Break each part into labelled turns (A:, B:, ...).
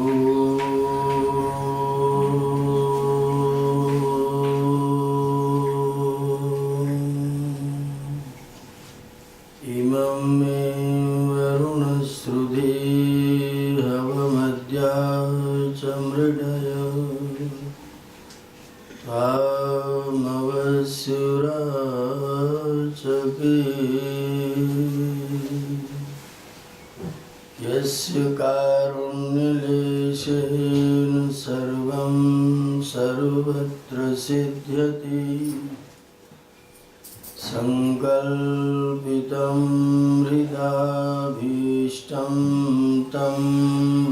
A: इमं मे वरुणश्रुधि हवमद्या च मृडय तामवस्युराचके यस्य कारुण्यलेशेन सर्वं सर्वत्र सिद्ध्यति संकल्पितं हृदाभीष्टं तं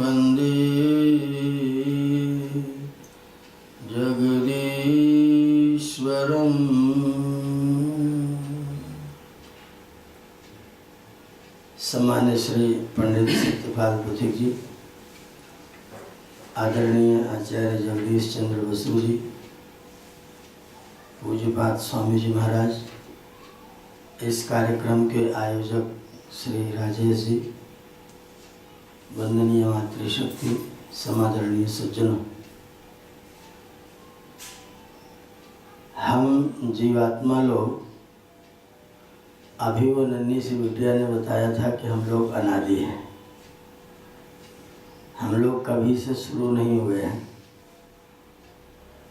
A: वन्दे जगदीश्वरम्। सम्मान्य श्री पंडित सत्यपाल पुथिक जी, आदरणीय आचार्य जगदीश चंद्र बसु जी, पूज्यपाद स्वामी जी महाराज, इस कार्यक्रम के आयोजक श्री राजेश जी, वंदनीय मातृशक्ति, समादरणीय सज्जनों, हम जीवात्मा लोग, अभी वो नन्ही सी बिटिया ने बताया था कि हम लोग अनादि हैं। हम लोग कभी से शुरू नहीं हुए हैं,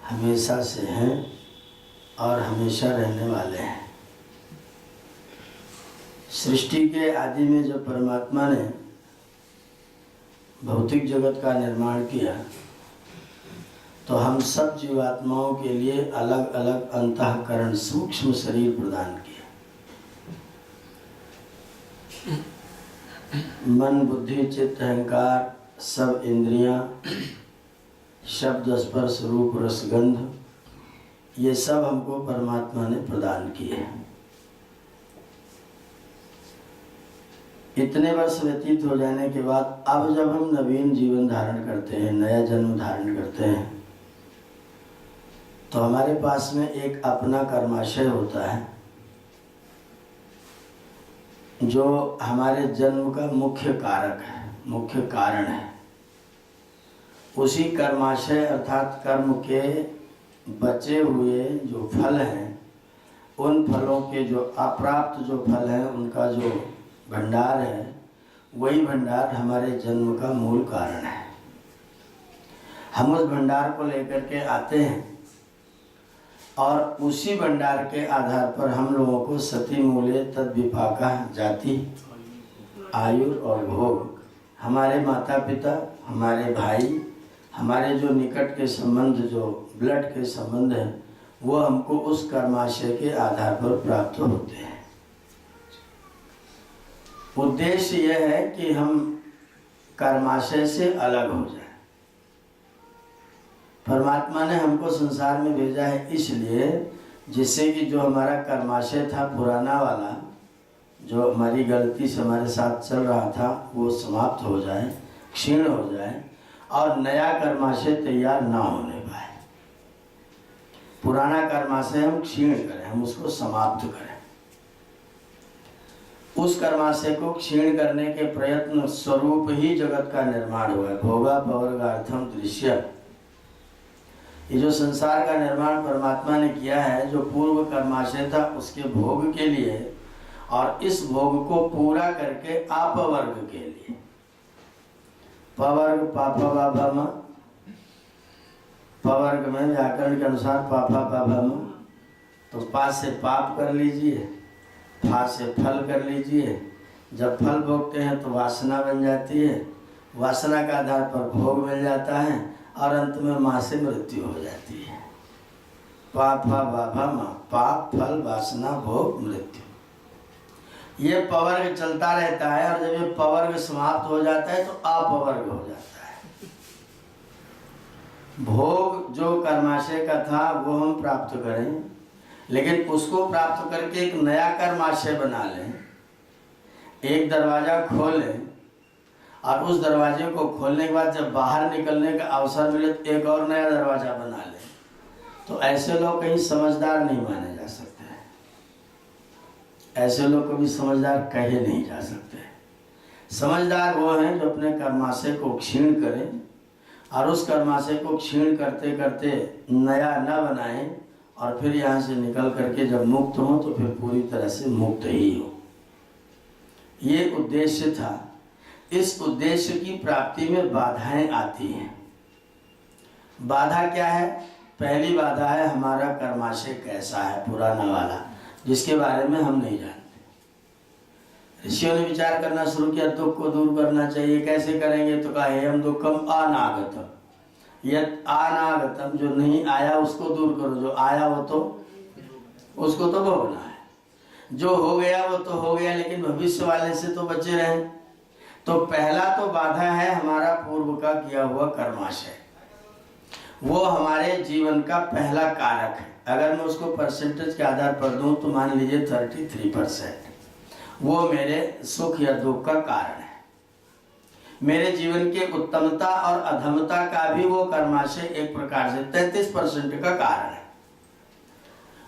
A: हमेशा से हैं और हमेशा रहने वाले हैं। सृष्टि के आदि में जब परमात्मा ने भौतिक जगत का निर्माण किया तो हम सब जीवात्माओं के लिए अलग अलग अंतःकरण सूक्ष्म शरीर प्रदान किया। मन, बुद्धि, चित्त, अहंकार, सब इंद्रियां, शब्द, स्पर्श, रूप, रसगंध, ये सब हमको परमात्मा ने प्रदान किए हैं। इतने वर्ष व्यतीत हो जाने के बाद अब जब हम नवीन जीवन धारण करते हैं, नया जन्म धारण करते हैं, तो हमारे पास में एक अपना कर्माशय होता है जो हमारे जन्म का मुख्य कारक है, मुख्य कारण है। उसी कर्माशय अर्थात कर्म के बचे हुए जो फल हैं, उन फलों के जो अप्राप्त जो फल हैं, उनका जो भंडार है, वही भंडार हमारे जन्म का मूल कारण है। हम उस भंडार को लेकर के आते हैं और उसी भंडार के आधार पर हम लोगों को सती मूले तद विपाका, जाति, आयु और भोग, हमारे माता पिता, हमारे भाई, हमारे जो निकट के संबंध, जो ब्लड के संबंध हैं, वो हमको उस कर्माशय के आधार पर प्राप्त होते हैं। उद्देश्य यह है कि हम कर्माशय से अलग हो जाए। परमात्मा ने हमको संसार में भेजा है इसलिए जिससे कि जो हमारा कर्माशय था पुराना वाला, जो हमारी गलती से हमारे साथ चल रहा था, वो समाप्त हो जाए, क्षीण हो जाए और नया कर्माशय तैयार ना होने पाए। पुराना कर्माशय हम क्षीण करें, हम उसको समाप्त करें। उस कर्माशय को क्षीण करने के प्रयत्न स्वरूप ही जगत का निर्माण हुआ है। भोगा पवर्गार्थम दृश्य, ये जो संसार का निर्माण परमात्मा ने किया है, जो पूर्व कर्माशय था उसके भोग के लिए और इस भोग को पूरा करके अपवर्ग के लिए। पवर्ग पापा बाभा, पवर्ग में व्याकरण के अनुसार पापा बाभा, तो पा से पाप कर लीजिए, फा से फल कर लीजिए। जब फल भोगते हैं तो वासना बन जाती है, वासना के आधार पर भोग मिल जाता है और अंत में माँ से मृत्यु हो जाती है। पापा बाभा माँ, पाप, फल, वासना, भोग, मृत्यु, ये पवर्ग चलता रहता है। और जब ये पवर्ग समाप्त हो जाता है तो अपवर्ग हो जाता है। भोग जो कर्माशय का था वो हम प्राप्त करें, लेकिन उसको प्राप्त करके एक नया कर्माशय बना लें, एक दरवाजा खोलें और उस दरवाजे को खोलने के बाद जब बाहर निकलने का अवसर मिले तो एक और नया दरवाजा बना लें, तो ऐसे लोग कहीं समझदार नहीं माने जा सकते। ऐसे लोग कभी समझदार कहे नहीं जा सकते। समझदार वो हैं जो अपने कर्माशय को क्षीण करें और उस कर्माशय को क्षीण करते करते नया न बनाएं और फिर यहाँ से निकल करके जब मुक्त हो तो फिर पूरी तरह से मुक्त ही हो। ये उद्देश्य था। इस उद्देश्य की प्राप्ति में बाधाएं आती हैं। बाधा क्या है? पहली बाधा है हमारा कर्माशय कैसा है, पुराना वाला, जिसके बारे में हम नहीं जानते। ऋषियों ने विचार करना शुरू किया, दुख को दूर करना चाहिए। कैसे करेंगे? तो कहा एवं दुखम अनागतम, यद अनागतम, जो नहीं आया उसको दूर करो, जो आया वो तो उसको तो भोगना है, जो हो गया वो तो हो गया, लेकिन भविष्य वाले से तो बचे रहें। तो पहला तो बाधा है हमारा पूर्व का किया हुआ कर्माशय, वो हमारे जीवन का पहला कारक है। अगर मैं उसको परसेंटेज के आधार पर दूं तो मान लीजिए 33%, वो मेरे सुख या दुख का कारण है। मेरे जीवन के उत्तमता और अधमता का भी वो कर्माशय एक प्रकार से 33% का कारण है।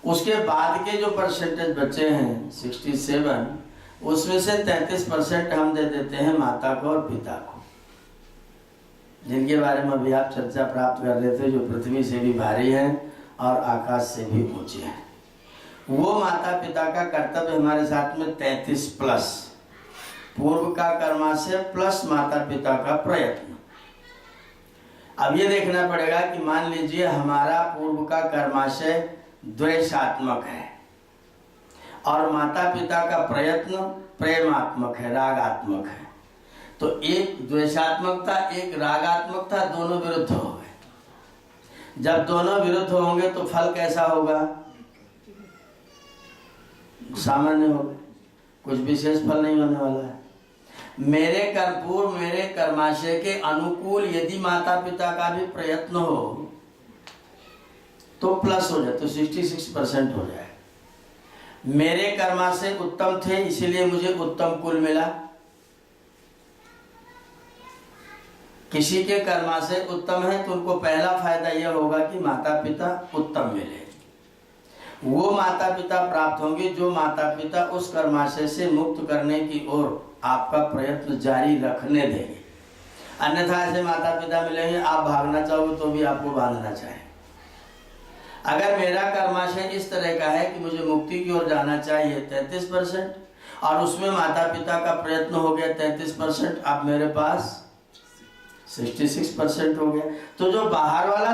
A: उसके बाद के जो परसेंटेज बचे हैं 67, उसमें से 33% हम दे देते हैं माता को और पिता को, जिनके बारे में अभी आप चर्चा प्राप्त कर रहे थे, जो पृथ्वी से भी भारी हैं और आकाश से भी ऊंचे हैं। वो माता पिता का कर्तव्य हमारे साथ में 33 प्लस पूर्व का कर्माशय प्लस माता पिता का प्रयत्न। अब ये देखना पड़ेगा कि मान लीजिए हमारा पूर्व का कर्माशय द्वेषात्मक है और माता पिता का प्रयत्न प्रेमात्मक है, रागात्मक है, तो एक द्वेषात्मकता एक रागात्मकता दोनों विरुद्ध हो गए। जब दोनों विरुद्ध होंगे तो फल कैसा होगा? सामान्य होगा, कुछ विशेष फल नहीं होने वाला है। मेरे कर्पूर मेरे कर्माशय के अनुकूल यदि माता पिता का भी प्रयत्न हो तो प्लस हो जाए, तो 66% हो जाए। मेरे कर्माशय उत्तम थे इसीलिए मुझे उत्तम कुल मिला। किसी के कर्माशय उत्तम है तो उनको पहला फायदा यह होगा कि माता पिता उत्तम मिले, वो माता पिता प्राप्त होंगे जो माता पिता उस कर्माशय से मुक्त करने की ओर आपका प्रयत्न जारी रखने देंगे। अन्यथा ऐसे माता पिता मिलेंगे आप भागना चाहोगे तो भी आपको बांधना चाहे। अगर मेरा कर्माशय इस तरह का है कि मुझे मुक्ति की ओर जाना चाहिए 33% और उसमें माता पिता का प्रयत्न हो गया 33%, अब मेरे पास 66% हो गया। तो जो बाहर वाला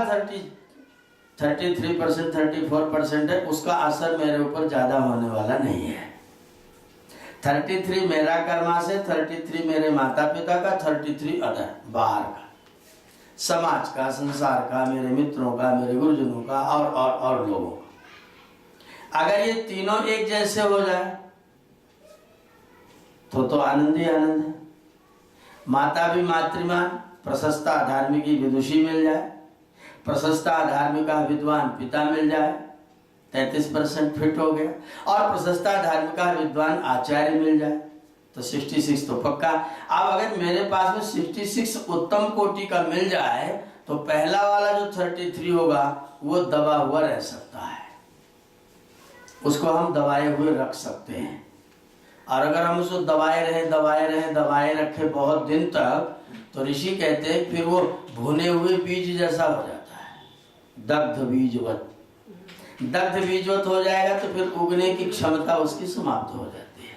A: 33% 34% है उसका असर मेरे ऊपर ज्यादा होने वाला नहीं है। 33 मेरा कर्माशय, 33 मेरे माता पिता का, 33 अदर बाहर का, समाज का, संसार का, मेरे मित्रों का, मेरे गुरुजनों का और लोगों का। अगर ये तीनों एक जैसे हो जाए तो आनंद ही आनंद है। माता भी मातृमान, प्रशस्ता धार्मिकी विदुषी मिल जाए, प्रशस्ता धार्मिका विद्वान पिता मिल जाए, 33% फिट हो गया, और प्रशस्ता धार्मिका विद्वान आचार्य मिल जाए तो 66 तो पक्का। अब अगर मेरे पास में 66 उत्तम कोटि का मिल जाए तो पहला वाला जो 33 होगा वो दबा हुआ रह सकता है, उसको हम दबाए हुए रख सकते हैं। और अगर हम उसको दबाए रखे बहुत दिन तक तो ऋषि कहते हैं फिर वो भुने हुए बीज जैसा हो जाता है, दग्ध बीजवत हो जाएगा तो फिर उगने की क्षमता उसकी समाप्त हो जाती है।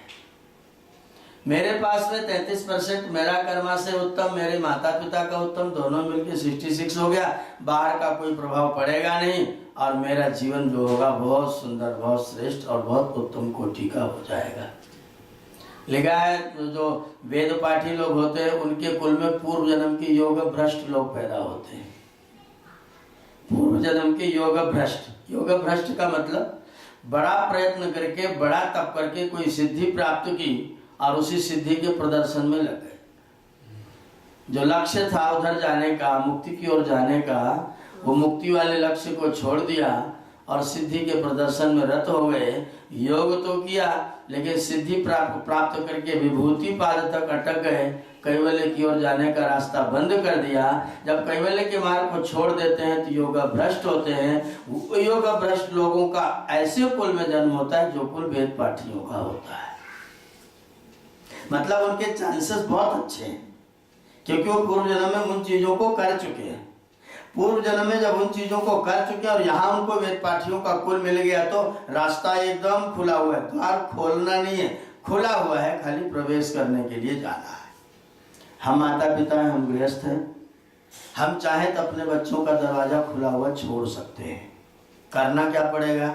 A: मेरे पास में 33% मेरा कर्माशय उत्तम, मेरे माता पिता का उत्तम, दोनों मिलकर 66 हो गया, बाहर का कोई प्रभाव पड़ेगा नहीं और मेरा जीवन जो होगा बहुत सुंदर, बहुत श्रेष्ठ और बहुत उत्तम कोटि का हो जाएगा। लिखा है जो वेद पाठी लोग होते हैं उनके कुल में पूर्व जन्म के योग भ्रष्ट लोग पैदा होते हैं। पूर्व जन्म के योग भ्रष्ट का मतलब बड़ा प्रयत्न करके, बड़ा तप करके कोई सिद्धि प्राप्त की और उसी सिद्धि के प्रदर्शन में लग गए। जो लक्ष्य था उधर जाने का, मुक्ति की ओर जाने का, वो मुक्ति वाले लक्ष्य को छोड़ दिया और सिद्धि के प्रदर्शन में रत हो गए। योग तो किया लेकिन सिद्धि प्राप्त करके विभूति पाद तक अटक गए, कैवल्य की ओर जाने का रास्ता बंद कर दिया। जब कैवल्य के मार्ग को छोड़ देते हैं तो योग भ्रष्ट होते हैं। योग भ्रष्ट लोगों का ऐसे कुल में जन्म होता है जो कुल वेद पाठियों का होता है। मतलब उनके चांसेस बहुत अच्छे हैं क्योंकि वो पूर्व जन्म में उन चीजों को कर चुके हैं। पूर्व जन्म में जब उन चीजों को कर चुके हैं और यहाँ उनको वेद पाठियों का कुल मिल गया तो रास्ता एकदम खुला हुआ है, द्वार खोलना नहीं है, खुला हुआ है, खाली प्रवेश करने के लिए जाना है। हम माता पिता हैं, हम गृहस्थ हैं, हम चाहें तो अपने बच्चों का दरवाजा खुला हुआ छोड़ सकते हैं। करना क्या पड़ेगा?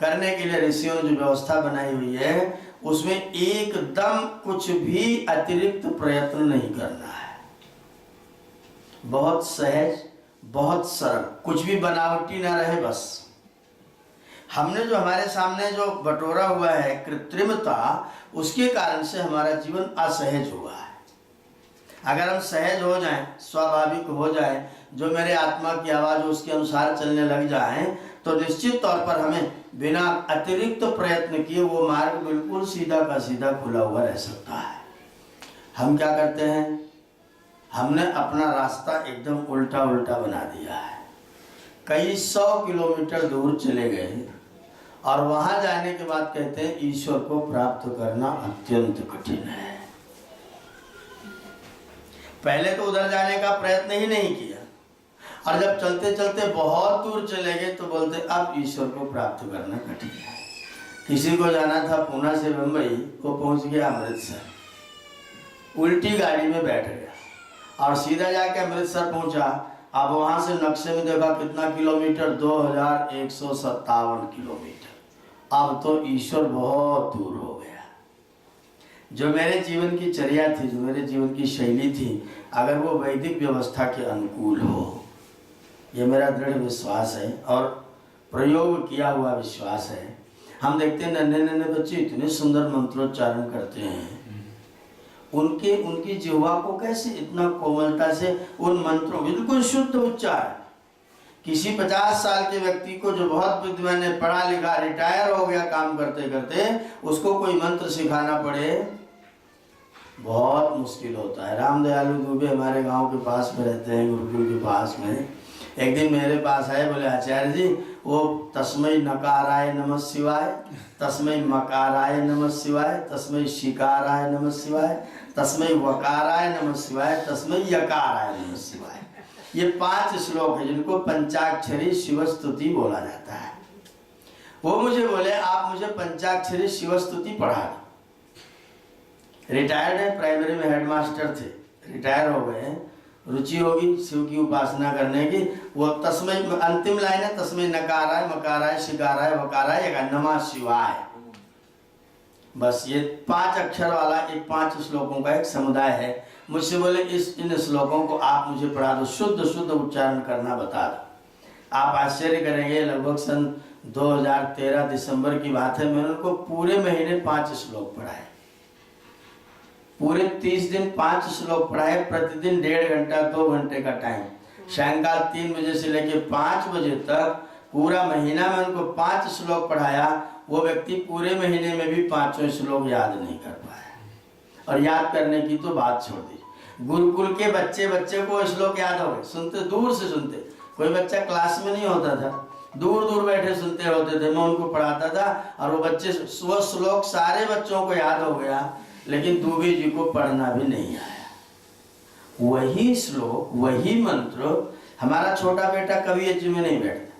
A: करने के लिए ऋषियों ने जो व्यवस्था बनाई हुई है उसमें एकदम कुछ भी अतिरिक्त प्रयत्न नहीं करना है। बहुत सहज, बहुत सरल, कुछ भी बनावटी ना रहे। बस हमने जो हमारे सामने जो बटोरा हुआ है कृत्रिमता, उसके कारण से हमारा जीवन असहज हुआ है। अगर हम सहज हो जाएं, स्वाभाविक हो जाएं, जो मेरे आत्मा की आवाज़ उसके अनुसार चलने लग जाएं, तो निश्चित तौर पर हमें बिना अतिरिक्त प्रयत्न किए वो मार्ग बिल्कुल सीधा का सीधा खुला हुआ रह सकता है। हम क्या करते हैं? हमने अपना रास्ता एकदम उल्टा उल्टा बना दिया है। कई 100 किलोमीटर दूर चले गए और वहां जाने के बाद कहते हैं ईश्वर को प्राप्त करना अत्यंत कठिन है। पहले तो उधर जाने का प्रयत्न ही नहीं किया और जब चलते चलते बहुत दूर चले गए तो बोलते अब ईश्वर को प्राप्त करना कठिन है। किसी को जाना था पूना से मुंबई, वो पहुंच गया अमृतसर, उल्टी गाड़ी में बैठ गया और सीधा जाके अमृतसर पहुंचा। अब वहां से नक्शे में देखा कितना किलोमीटर, 2157 किलोमीटर। अब तो ईश्वर बहुत दूर हो गया। जो मेरे जीवन की चर्या थी, जो मेरे जीवन की शैली थी, अगर वो वैदिक व्यवस्था के अनुकूल हो, ये मेरा दृढ़ विश्वास है और प्रयोग किया हुआ विश्वास है। हम देखते हैं नन्हे नन्हे बच्चे इतने सुंदर मंत्रोच्चारण करते हैं, उनकी जिह्वा को कैसे इतना कोमलता से उन मंत्रों, बिल्कुल शुद्ध उच्चारण। किसी 50 साल के व्यक्ति को जो बहुत विद्वान है, पढ़ा लिखा, रिटायर हो गया काम करते करते, उसको कोई मंत्र सिखाना पड़े बहुत मुश्किल होता है। राम दयालु दुबे हमारे गांव के पास में रहते हैं, गुरुकुल के पास में। एक दिन मेरे पास आए, बोले आचार्य जी वो तस्मै नकाराय नमः शिवाय, तस्मै मकाराय नमः शिवाय, तस्मै शिकाराय नमः शिवाय, तस्मै वकाराय नमः शिवाय, तस्मै यकाराय नमः शिवाय। ये 5 श्लोक है जिनको पंचाक्षरी शिव स्तुति बोला जाता है। वो मुझे बोले आप मुझे पंचाक्षरी शिव स्तुति पढ़ा दो। रिटायर्ड है, प्राइमरी में हेडमास्टर थे, रिटायर हो गए, रुचि होगी शिव की उपासना करने की। वो तस्मै, अंतिम लाइन है तस्मै नकाराय मकाराय शिकाराय वकाराय नमः शिवाय। बस ये 5 अक्षर वाला एक 5 श्लोकों का एक समुदाय है। मुझसे बोले इन श्लोकों को आप मुझे पढ़ा दो, शुद्ध शुद्ध उच्चारण करना बता दो। आप आश्चर्य करेंगे, लगभग सन 2013 दिसंबर की बात है, मैंने उनको पूरे महीने 5 श्लोक पढ़ाए। पूरे 30 दिन 5 श्लोक पढ़ाए, प्रतिदिन 1.5 घंटा 2 घंटे का टाइम, सायंकाल 3 बजे से लेकर 5 बजे तक पूरा महीना में उनको 5 श्लोक पढ़ाया। वो व्यक्ति पूरे महीने में भी 5 श्लोक याद नहीं कर पाया। और याद करने की तो बात छोड़ दी, गुरुकुल के बच्चे को श्लोक याद हो गए, सुनते दूर से सुनते। कोई बच्चा क्लास में नहीं होता था, दूर दूर बैठे सुनते होते थे, मैं उनको पढ़ाता था और वो बच्चे, वो श्लोक सारे बच्चों को याद हो गया, लेकिन दुबे जी को पढ़ना भी नहीं आया। वही श्लोक, वही मंत्र। हमारा छोटा बेटा कभी एच में नहीं बैठता।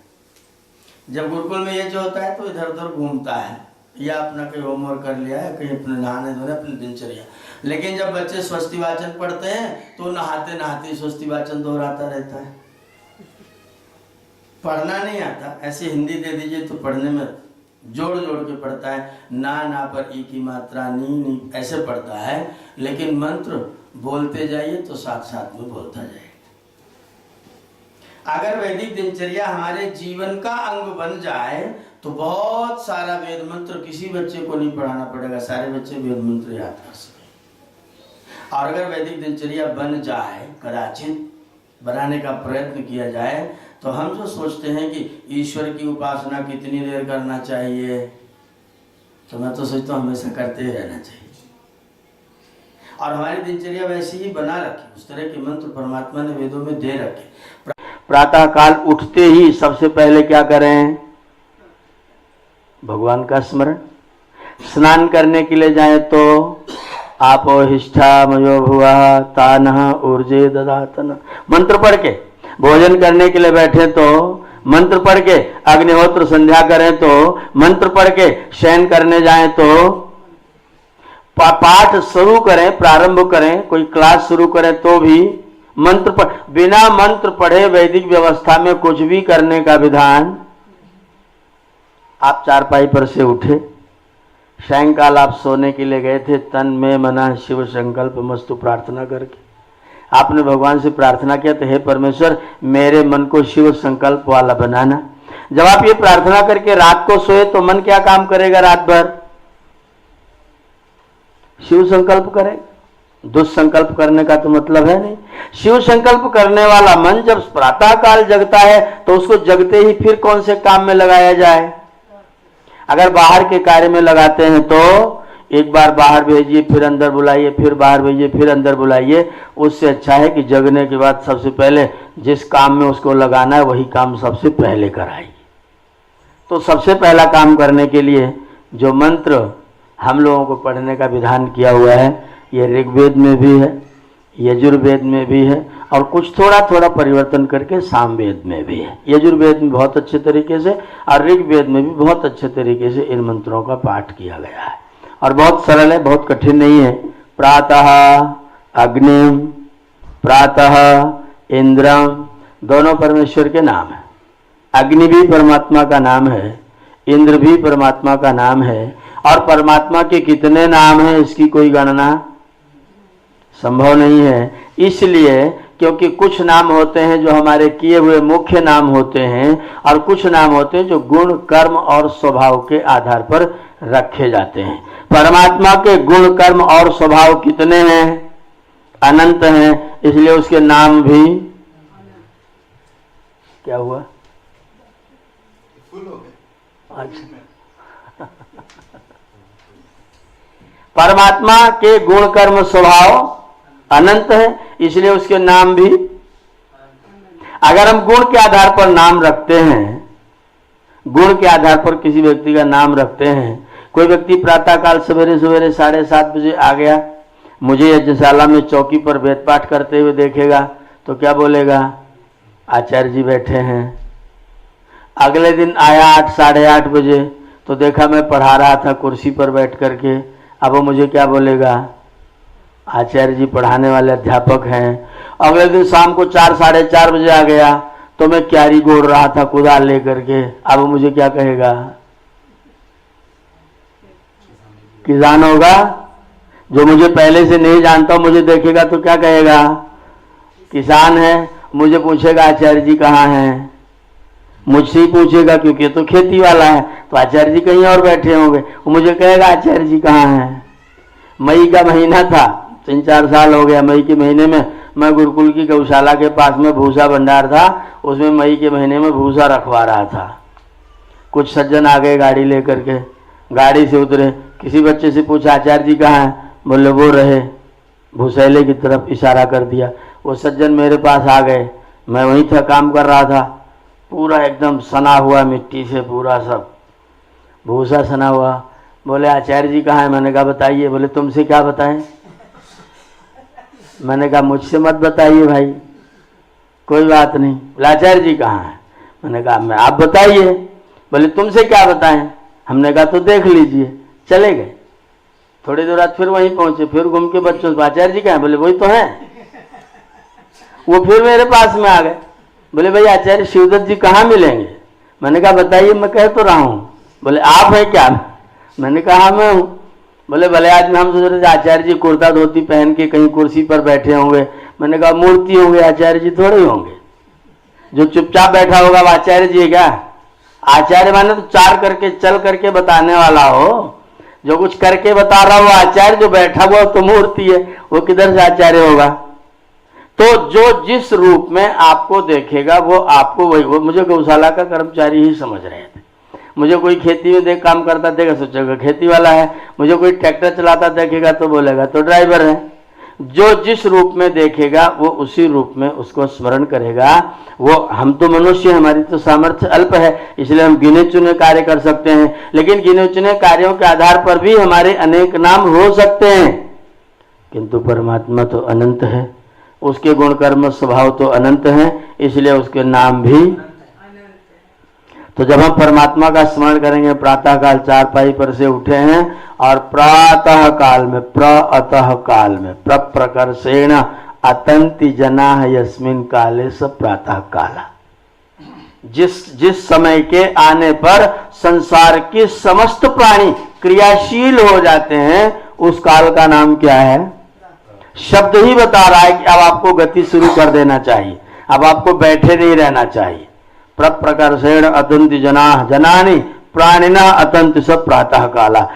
A: जब गुरुकुल में ये जो होता है तो इधर उधर घूमता है, या अपना कहीं होमवर्क कर लिया है, कहीं अपने नहाने धोने, अपनी दिनचर्या। लेकिन जब बच्चे स्वस्ति वाचन पढ़ते हैं तो नहाते नहाते स्वस्ति वाचन दोहराता रहता है। पढ़ना नहीं आता, ऐसे हिंदी दे दीजिए तो पढ़ने में जोड़ जोड़ के पढ़ता है, ना पर ई की मात्रा नी ऐसे पढ़ता है। लेकिन मंत्र बोलते जाइए तो साथ साथ में बोलता जाए। अगर वैदिक दिनचर्या हमारे जीवन का अंग बन जाए तो बहुत सारा वेद मंत्र किसी बच्चे को नहीं पढ़ाना पड़ेगा, सारे बच्चे वेद मंत्र याद कर सकें। और अगर वैदिक दिनचर्या बन जाए, कदाचित बनाने का प्रयत्न किया जाए, तो हम जो सोचते हैं कि ईश्वर की उपासना कितनी देर करना चाहिए, तो मैं तो सोचता हूँ हमेशा करते ही रहना चाहिए। और हमारी दिनचर्या वैसी ही बना रखी, उस तरह के मंत्र परमात्मा ने वेदों में दे रखे। प्रातः काल उठते ही सबसे पहले क्या करें? भगवान का स्मरण। स्नान करने के लिए जाए तो आपो हिष्ठा मयो भुवः तानः ऊर्जे ददातन। मंत्र पढ़ के भोजन करने के लिए बैठे तो मंत्र पढ़ के, अग्निहोत्र संध्या करें तो मंत्र पढ़ के, शयन करने जाएं तो पाठ शुरू करें, प्रारंभ करें, कोई क्लास शुरू करें तो भी मंत्र पढ़। बिना मंत्र पढ़े वैदिक व्यवस्था में कुछ भी करने का विधान। आप चारपाई पर से उठे, सायंकाल आप सोने के लिए गए थे, तन में मना शिव संकल्प मस्तु प्रार्थना करके आपने भगवान से प्रार्थना किया तो हे परमेश्वर मेरे मन को शिव संकल्प वाला बनाना। जब आप ये प्रार्थना करके रात को सोए तो मन क्या काम करेगा? रात भर शिव संकल्प करेगा। दुष्संकल्प करने का तो मतलब है नहीं। शिव संकल्प करने वाला मन जब प्रातः काल जगता है तो उसको जगते ही फिर कौन से काम में लगाया जाए? अगर बाहर के कार्य में लगाते हैं तो एक बार बाहर भेजिए, फिर अंदर बुलाइए, फिर बाहर भेजिए, फिर अंदर बुलाइए। उससे अच्छा है कि जगने के बाद सबसे पहले जिस काम में उसको लगाना है वही काम सबसे पहले कराइए। तो सबसे पहला काम करने के लिए जो मंत्र हम लोगों को पढ़ने का विधान किया हुआ है, ये ऋग्वेद में भी है, यजुर्वेद में भी है, और कुछ थोड़ा थोड़ा परिवर्तन करके सामवेद में भी है। यजुर्वेद में बहुत अच्छे तरीके से और ऋग्वेद में भी बहुत अच्छे तरीके से इन मंत्रों का पाठ किया गया है और बहुत सरल है, बहुत कठिन नहीं है। प्रातः अग्निम, प्रातः इंद्रम, दोनों परमेश्वर के नाम है। अग्नि भी परमात्मा का नाम है, इंद्र भी परमात्मा का नाम है। और परमात्मा के कितने नाम हैं इसकी कोई गणना संभव नहीं है। इसलिए क्योंकि कुछ नाम होते हैं जो हमारे किए हुए मुख्य नाम होते हैं और कुछ नाम होते हैं जो गुण, कर्म और स्वभाव के आधार पर रखे जाते हैं। परमात्मा के गुण, कर्म और स्वभाव कितने हैं? अनंत हैं, इसलिए उसके नाम भी क्या हुआ? अच्छा परमात्मा के गुण, कर्म, स्वभाव अनंत है, इसलिए उसके नाम भी। अगर हम गुण के आधार पर नाम रखते हैं, गुण के आधार पर किसी व्यक्ति का नाम रखते हैं, कोई व्यक्ति प्रातःकाल सवेरे सवेरे 7:30 बजे आ गया, मुझे यज्ञशाला में चौकी पर वेद पाठ करते हुए देखेगा तो क्या बोलेगा? आचार्य जी बैठे हैं। अगले दिन आया 8, 8:30 बजे तो देखा मैं पढ़ा रहा था कुर्सी पर बैठ करके, अब वो मुझे क्या बोलेगा? आचार्य जी पढ़ाने वाले अध्यापक हैं। अगले दिन शाम को 4, 4:30 बजे आ गया तो मैं क्यारी गोड़ रहा था कुदाल लेकर के, अब वो मुझे क्या कहेगा? किसान होगा। जो मुझे पहले से नहीं जानता मुझे देखेगा तो क्या कहेगा? किसान है। मुझे पूछेगा आचार्य जी कहाँ हैं, मुझसे ही पूछेगा क्योंकि तो खेती वाला है, तो आचार्य जी कहीं और बैठे होंगे, वो मुझे कहेगा आचार्य जी कहाँ हैं। मई का महीना था, 3-4 साल हो गया। मई के महीने में मैं गुरुकुल की गौशाला के पास में भूसा भंडार था, उसमें मई के महीने में भूसा रखवा रहा था। कुछ सज्जन आ गए गाड़ी लेकर के, गाड़ी से उतरे, किसी बच्चे से पूछा आचार्य जी कहाँ हैं, बोले वो रहे, भूसैले की तरफ इशारा कर दिया। वो सज्जन मेरे पास आ गए, मैं वहीं था, काम कर रहा था, पूरा एकदम सना हुआ मिट्टी से पूरा सब भूसा सना हुआ। बोले आचार्य जी कहाँ हैं? मैंने कहा बताइए। बोले तुमसे क्या बताएं? मैंने कहा मुझसे मत बताइए भाई, कोई बात नहीं। बोले आचार्य जी कहाँ हैं? मैंने कहा मैं आप बताइए। बोले तुमसे क्या बताएं? हमने कहा तो देख लीजिए। चले गए। थोड़ी देर बाद फिर वहीं पहुंचे, फिर घूम के बच्चों से आचार्य जी कहाँ हैं? बोले वही तो हैं। वो फिर मेरे पास में आ गए, बोले भाई आचार्य शिवदत्त जी कहाँ मिलेंगे? मैंने कहा बताइए, मैं कह तो रहा हूँ। बोले आप हैं क्या? मैंने कहा मैं हूँ। बोले भले आज में हम सोच रहे थे आचार्य जी कुर्ता धोती पहन के कहीं कुर्सी पर बैठे होंगे। मैंने कहा मूर्ति होंगे, आचार्य जी थोड़े ही होंगे। जो चुपचाप बैठा होगा वो आचार्य जी है क्या? आचार्य माने तो चार करके चल करके बताने वाला हो, जो कुछ करके बता रहा हो आचार्य, जो बैठा हुआ तो मूर्ति है, वो किधर से आचार्य होगा? तो जो जिस रूप में आपको देखेगा वो आपको वही, वो मुझे गौशाला का कर्मचारी ही समझ रहे थे। मुझे कोई खेती में देख काम करता देखेगा सोचेगा खेती वाला है, मुझे कोई ट्रैक्टर चलाता देखेगा तो बोलेगा तो ड्राइवर है। जो जिस रूप में देखेगा वो उसी रूप में उसको स्मरण करेगा। वो हम तो मनुष्य, हमारी तो सामर्थ्य अल्प है, इसलिए हम गिने चुने कार्य कर सकते हैं, लेकिन गिने चुने कार्यों के आधार पर भी हमारे अनेक नाम हो सकते हैं। किंतु परमात्मा तो अनंत है, उसके गुण कर्म स्वभाव तो अनंत हैं, इसलिए उसके नाम भी। तो जब हम परमात्मा का स्मरण करेंगे, प्रातः काल चारपाई पर से उठे हैं और प्रातः काल में प्रातः काल में प्रकर्षेण अतंति जना यस्मिन काले स प्रातः काला, जिस समय के आने पर संसार के समस्त प्राणी क्रियाशील हो जाते हैं, उस काल का नाम क्या है? शब्द ही बता रहा है कि अब आपको गति शुरू कर देना चाहिए, अब आपको बैठे नहीं रहना चाहिए। प्रकर्षेण अतंति जना जनानि प्राणिना अतंति स प्रातः काला,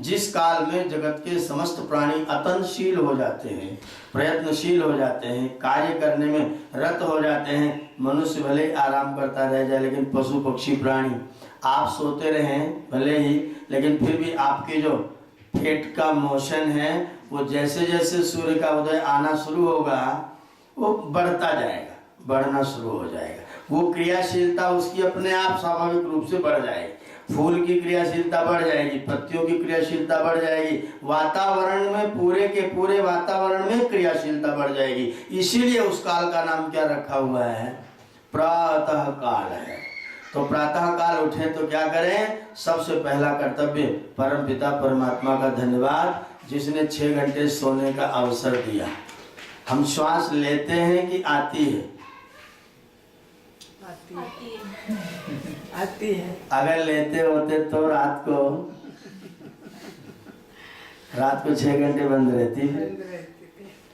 A: जिस काल में जगत के समस्त प्राणी अतंतशील हो जाते हैं, प्रयत्नशील हो जाते हैं, कार्य करने में रत हो जाते हैं। मनुष्य भले आराम करता रह जाए, लेकिन पशु पक्षी प्राणी, आप सोते रहें भले ही, लेकिन फिर भी आपके जो पेट का मोशन है वो जैसे जैसे सूर्य का उदय आना शुरू होगा वो बढ़ता जाएगा, बढ़ना शुरू हो जाएगा। वो क्रियाशीलता उसकी अपने आप स्वाभाविक रूप से बढ़ जाएगी। फूल की क्रियाशीलता बढ़ जाएगी, पत्तियों की क्रियाशीलता बढ़ जाएगी, वातावरण में पूरे के पूरे वातावरण में क्रियाशीलता बढ़ जाएगी। इसीलिए उस काल का नाम क्या रखा हुआ है? प्रातः काल है। तो प्रातः काल उठे तो क्या करें? सबसे पहला कर्तव्य परम पिता परमात्मा का धन्यवाद, जिसने 6 घंटे सोने का अवसर दिया। हम श्वास लेते हैं कि आती है? आती है। अगर लेते होते तो रात को 6 घंटे बंद रहती है,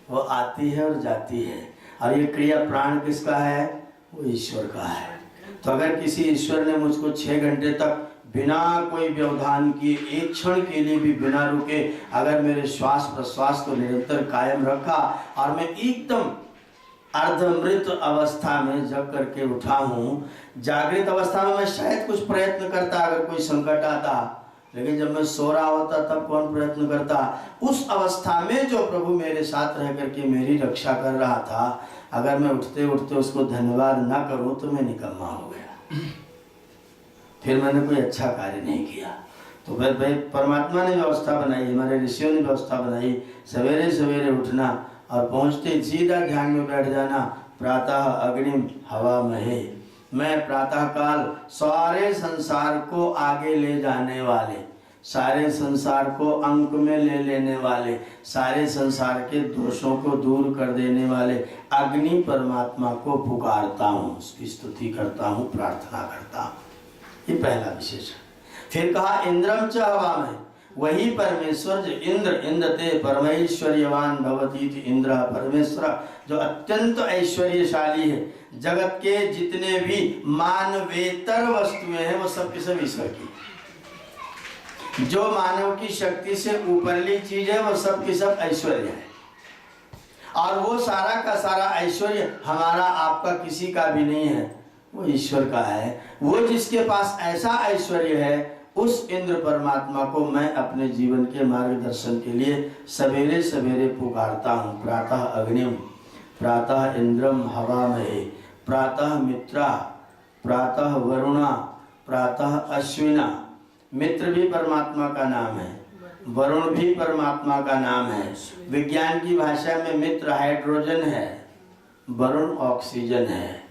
A: वो आती है और जाती है। और ये क्रिया प्राण किसका है? वो ईश्वर का है। तो अगर किसी ईश्वर ने मुझको 6 घंटे तक बिना कोई व्यवधान किए, एक क्षण के लिए भी बिना रुके, अगर मेरे श्वास प्रश्वास को निरंतर कायम रखा और मैं एकदम अर्धमृत अवस्था में जग करके उठा हूँ, जागृत अवस्था में मैं शायद कुछ प्रयत्न करता अगर कोई संकट आता, लेकिन जब मैं सो रहा होता तब कौन प्रयत्न करता? उस अवस्था में जो प्रभु मेरे साथ रह करके मेरी रक्षा कर रहा था, अगर मैं उठते उठते उसको धन्यवाद ना करूं तो मैं निकम्मा हो गया, फिर मैंने कोई अच्छा कार्य नहीं किया। तो फिर भाई परमात्मा ने व्यवस्था बनाई, हमारे ऋषियों ने व्यवस्था बनाई, सवेरे सवेरे उठना और पहुँचते सीधा ध्यान में बैठ जाना। प्रातः अग्निम हवा महे, मैं प्रातः काल सारे संसार को आगे ले जाने वाले, सारे संसार को अंक में ले लेने वाले, सारे संसार के दोषों को दूर कर देने वाले अग्नि परमात्मा को पुकारता हूँ, उसकी स्तुति करता हूँ, प्रार्थना करता हूँ। ये पहला विशेषण। फिर कहा इंद्रम च हवा में, वही परमेश्वर जो इंद्रते परमेश्वर्यवान भवती, इंद्र परमेश्वर जो अत्यंत ऐश्वर्यशाली है। जगत के जितने भी मानवेतर वस्तुएं हैं वो सब के सब ईश्वर की। जो मानव की शक्ति से ऊपरली चीज है वो सब की सब ऐश्वर्य है, और वो सारा का सारा ऐश्वर्य हमारा आपका किसी का भी नहीं है, वो ईश्वर का है। वो जिसके पास ऐसा ऐश्वर्य है, उस इंद्र परमात्मा को मैं अपने जीवन के मार्गदर्शन के लिए सवेरे सवेरे पुकारता हूँ। प्रातः अग्निम, प्रातः इंद्रम हवामहे, प्रातः मित्रा, प्रातः वरुणा, प्रातः अश्विना। मित्र भी परमात्मा का नाम है, वरुण भी परमात्मा का नाम है। विज्ञान की भाषा में मित्र हाइड्रोजन है, वरुण ऑक्सीजन है।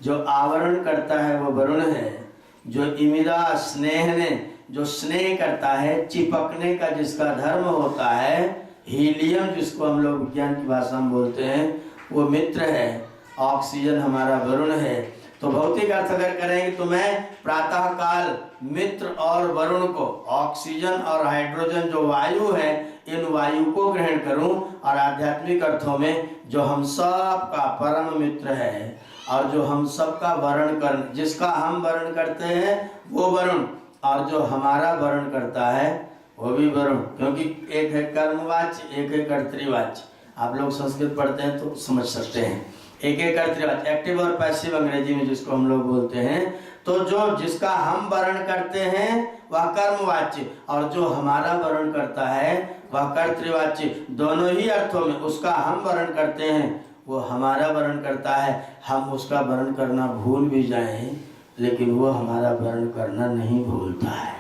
A: जो आवरण करता है वो वरुण है, जो इमिदा स्नेह ने जो स्नेह करता है, चिपकने का जिसका धर्म होता है, हीलियम जिसको हम लोग विज्ञान की भाषा में बोलते हैं, वो मित्र है। ऑक्सीजन हमारा वरुण है। तो भौतिक अर्थ अगर करेंगे तो मैं प्रातः काल मित्र और वरुण को, ऑक्सीजन और हाइड्रोजन जो वायु है, इन वायु को ग्रहण करूं, और आध्यात्मिक अर्थों में जो हम सब का परम मित्र है और जो हम सब का वर्ण कर, जिसका हम वर्ण करते हैं वो वरुण, और जो हमारा वर्ण करता है वो भी वरुण। क्योंकि एक है कर्मवाच्य, एक है कर्तृवाच्य। आप लोग संस्कृत पढ़ते हैं तो समझ सकते हैं। एक एक कर्तृवाच्य, एक्टिव और पैसिव अंग्रेजी में जिसको हम लोग बोलते हैं। तो जो जिसका हम वर्ण करते हैं वह कर्मवाच्य, और जो हमारा वर्ण करता है वह कर्तृवाच्य। दोनों ही अर्थों में उसका हम वर्ण करते हैं, वो हमारा वर्ण करता है। हम उसका वर्ण करना भूल भी जाएं, लेकिन वो हमारा वर्ण करना नहीं भूलता है।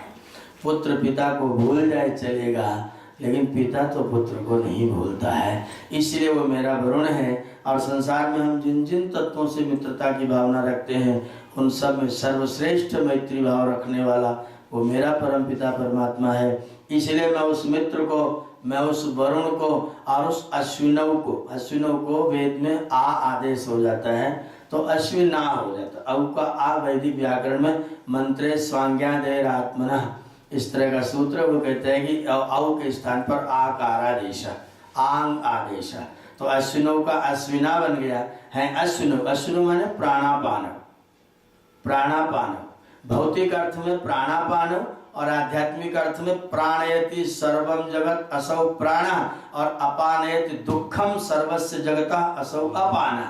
A: पुत्र पिता को भूल जाए चलेगा, लेकिन पिता तो पुत्र को नहीं भूलता है, इसलिए वो मेरा वरुण है। और संसार में हम जिन जिन तत्वों से मित्रता की भावना रखते हैं उन सब में सर्वश्रेष्ठ मैत्री भाव रखने वाला वो मेरा परम पिता परमात्मा है। इसलिए मैं उस मित्र को, मैं उस वरुण को और उस अश्विनव को वेद में आ आदेश हो जाता है तो अश्विना हो जाता है। औ का आ वैदिक व्याकरण में मंत्रे स्वांग्यादेर आत्मनः, इस तरह का सूत्र वो कहते हैं कि औ के स्थान पर आकारादेश, आंग आदेश, तो अश्विनों का अश्विना बन गया है। अश्विनो माने प्राणापान, प्राणापान भौतिक अर्थ में प्राणापान और आध्यात्मिक अर्थ में प्राणयति सर्वम जगत असौ प्राण और अपानयति दुखम सर्वस्य जगता असौ अपान।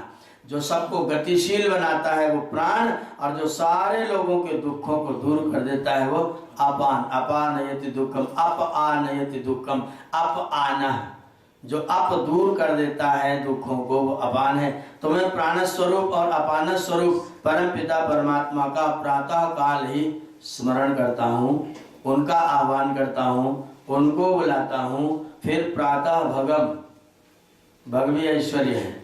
A: जो सबको गतिशील बनाता है वो प्राण और जो सारे लोगों के दुखों को दूर कर देता है वो अपान। अपानयति दुखम, अप आनयति दुखम, अप आना, जो अप दूर कर देता है दुखों को वो अपान है। तो मैं प्राण स्वरूप और अपान स्वरूप परम पिता परमात्मा का प्रातः काल ही स्मरण करता हूँ, उनका आह्वान करता हूँ, उनको बुलाता हूँ। फिर प्रातः भगम, भगवी ऐश्वर्य है,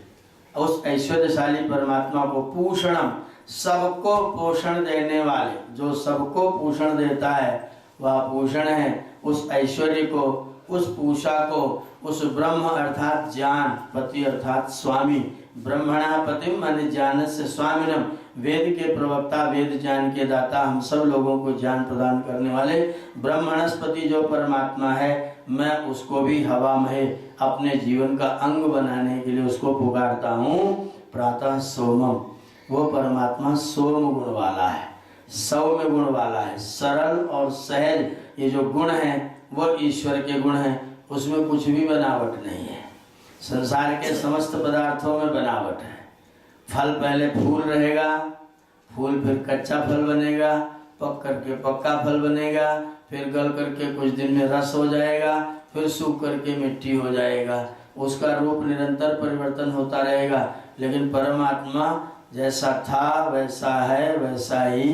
A: उस ऐश्वर्यशाली परमात्मा को पूषणम, सबको पोषण देने वाले, जो सबको पोषण देता है वह पूषण है। उस ऐश्वर्य को, उस पूषा को, उस ब्रह्म अर्थात ज्ञान, पति अर्थात स्वामी, ब्रह्मणा पतिम माने ज्ञान से स्वामिनम, वेद के प्रवक्ता, वेद ज्ञान के दाता, हम सब लोगों को ज्ञान प्रदान करने वाले ब्रह्मणस्पति जो परमात्मा है, मैं उसको भी हवा में अपने जीवन का अंग बनाने के लिए उसको पुकारता हूँ। प्रातः सोमम, वो परमात्मा सोम गुण वाला है, सौम्य गुण वाला है, सरल और सहज, ये जो गुण है वो ईश्वर के गुण हैं, उसमें कुछ भी बनावट नहीं है। संसार के समस्त पदार्थों में बनावट है। फल पहले फूल रहेगा, फूल फिर कच्चा फल बनेगा, पक करके पक्का फल बनेगा, फिर गल करके कुछ दिन में रस हो जाएगा, फिर सूख करके मिट्टी हो जाएगा। उसका रूप निरंतर परिवर्तन होता रहेगा, लेकिन परमात्मा जैसा था वैसा है, वैसा ही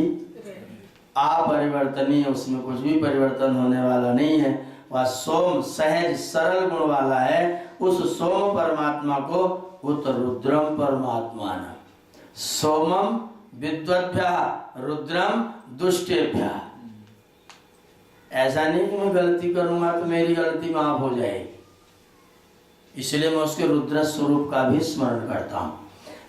A: अपरिवर्तनीय, उसमें कुछ भी परिवर्तन होने वाला नहीं है। वह सोम सहज सरल गुण वाला है। उस सोम परमात्मा को उत रुद्रम परमात्मा न, सोमम विद्वद्भ्यः रुद्रम दुष्टेभ्यः। ऐसा नहीं कि मैं गलती करूंगा तो मेरी गलती माफ हो जाएगी, इसलिए मैं उसके रुद्र स्वरूप का भी स्मरण करता हूँ।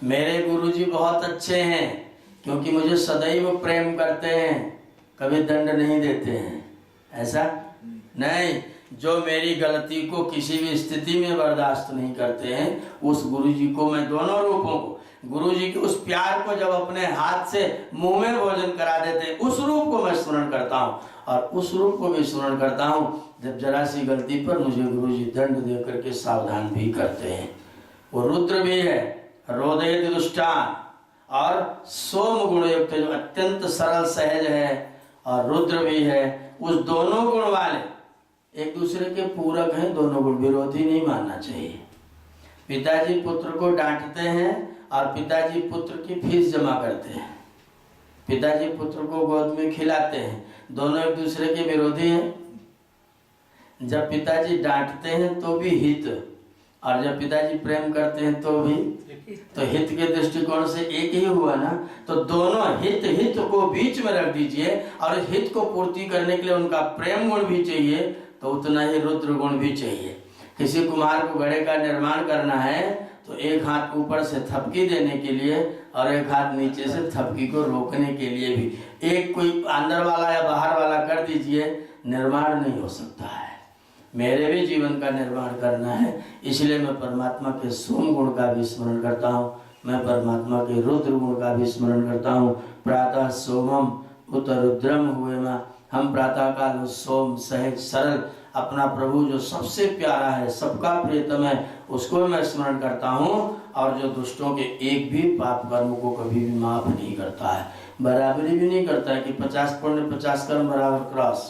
A: मेरे गुरुजी बहुत अच्छे हैं क्योंकि मुझे सदैव प्रेम करते हैं, कभी दंड नहीं देते हैं। ऐसा नहीं, जो मेरी गलती को किसी भी स्थिति में बर्दाश्त नहीं करते हैं, उस गुरुजी को मैं दोनों रूपों को, गुरुजी के उस प्यार को जब अपने हाथ से मुंह में भोजन करा देते हैं, उस रूप को मैं स्मरण करता हूँ। और उस रूप को भी स्मरण करता हूँ जब जरा सी गलती पर मुझे गुरुजी दंड दे करके सावधान भी करते हैं। वो रुद्र भी है, रोदयति दुष्टान, और सोम गुण युक्त जो अत्यंत सरल सहज है, और रुद्र भी है। उस दोनों गुण वाले एक दूसरे के पूरक हैं, दोनों गुण, विरोधी नहीं मानना चाहिए। पिताजी पुत्र को डांटते हैं और पिताजी पुत्र की फीस जमा करते हैं, पिताजी पुत्र को गोद में खिलाते हैं, दोनों एक दूसरे के विरोधी हैं। जब पिताजी डांटते हैं तो भी हित, और जब पिताजी प्रेम करते हैं तो भी, तो हित के दृष्टिकोण से एक ही हुआ ना। तो दोनों हित को बीच में रख दीजिए, और हित को पूर्ति करने के लिए उनका प्रेम गुण भी चाहिए, तो उतना ही रुद्र गुण भी चाहिए। किसी कुम्हार को घड़े का निर्माण करना है तो एक हाथ ऊपर से थपकी देने के लिए और एक हाथ नीचे से थपकी को रोकने के लिए भी, एक कोई अंदर वाला या बाहर वाला कर दीजिए, निर्माण नहीं हो सकता है। मेरे भी जीवन का निर्माण करना है, इसलिए मैं परमात्मा के सोम गुण का भी स्मरण करता हूँ, मैं परमात्मा के रुद्र गुण का भी स्मरण करता हूँ। प्रातः सोमम उत रुद्रम हुए माँ, हम प्रातः काल सोम सहज सरल अपना प्रभु जो सबसे प्यारा है, सबका प्रियतम है, उसको मैं स्मरण करता हूँ। और जो दुष्टों के एक भी पाप कर्म को कभी भी माफ नहीं करता है, बराबरी भी नहीं करता है कि 50 पुण्य 50 कर्म बराबर क्रॉस।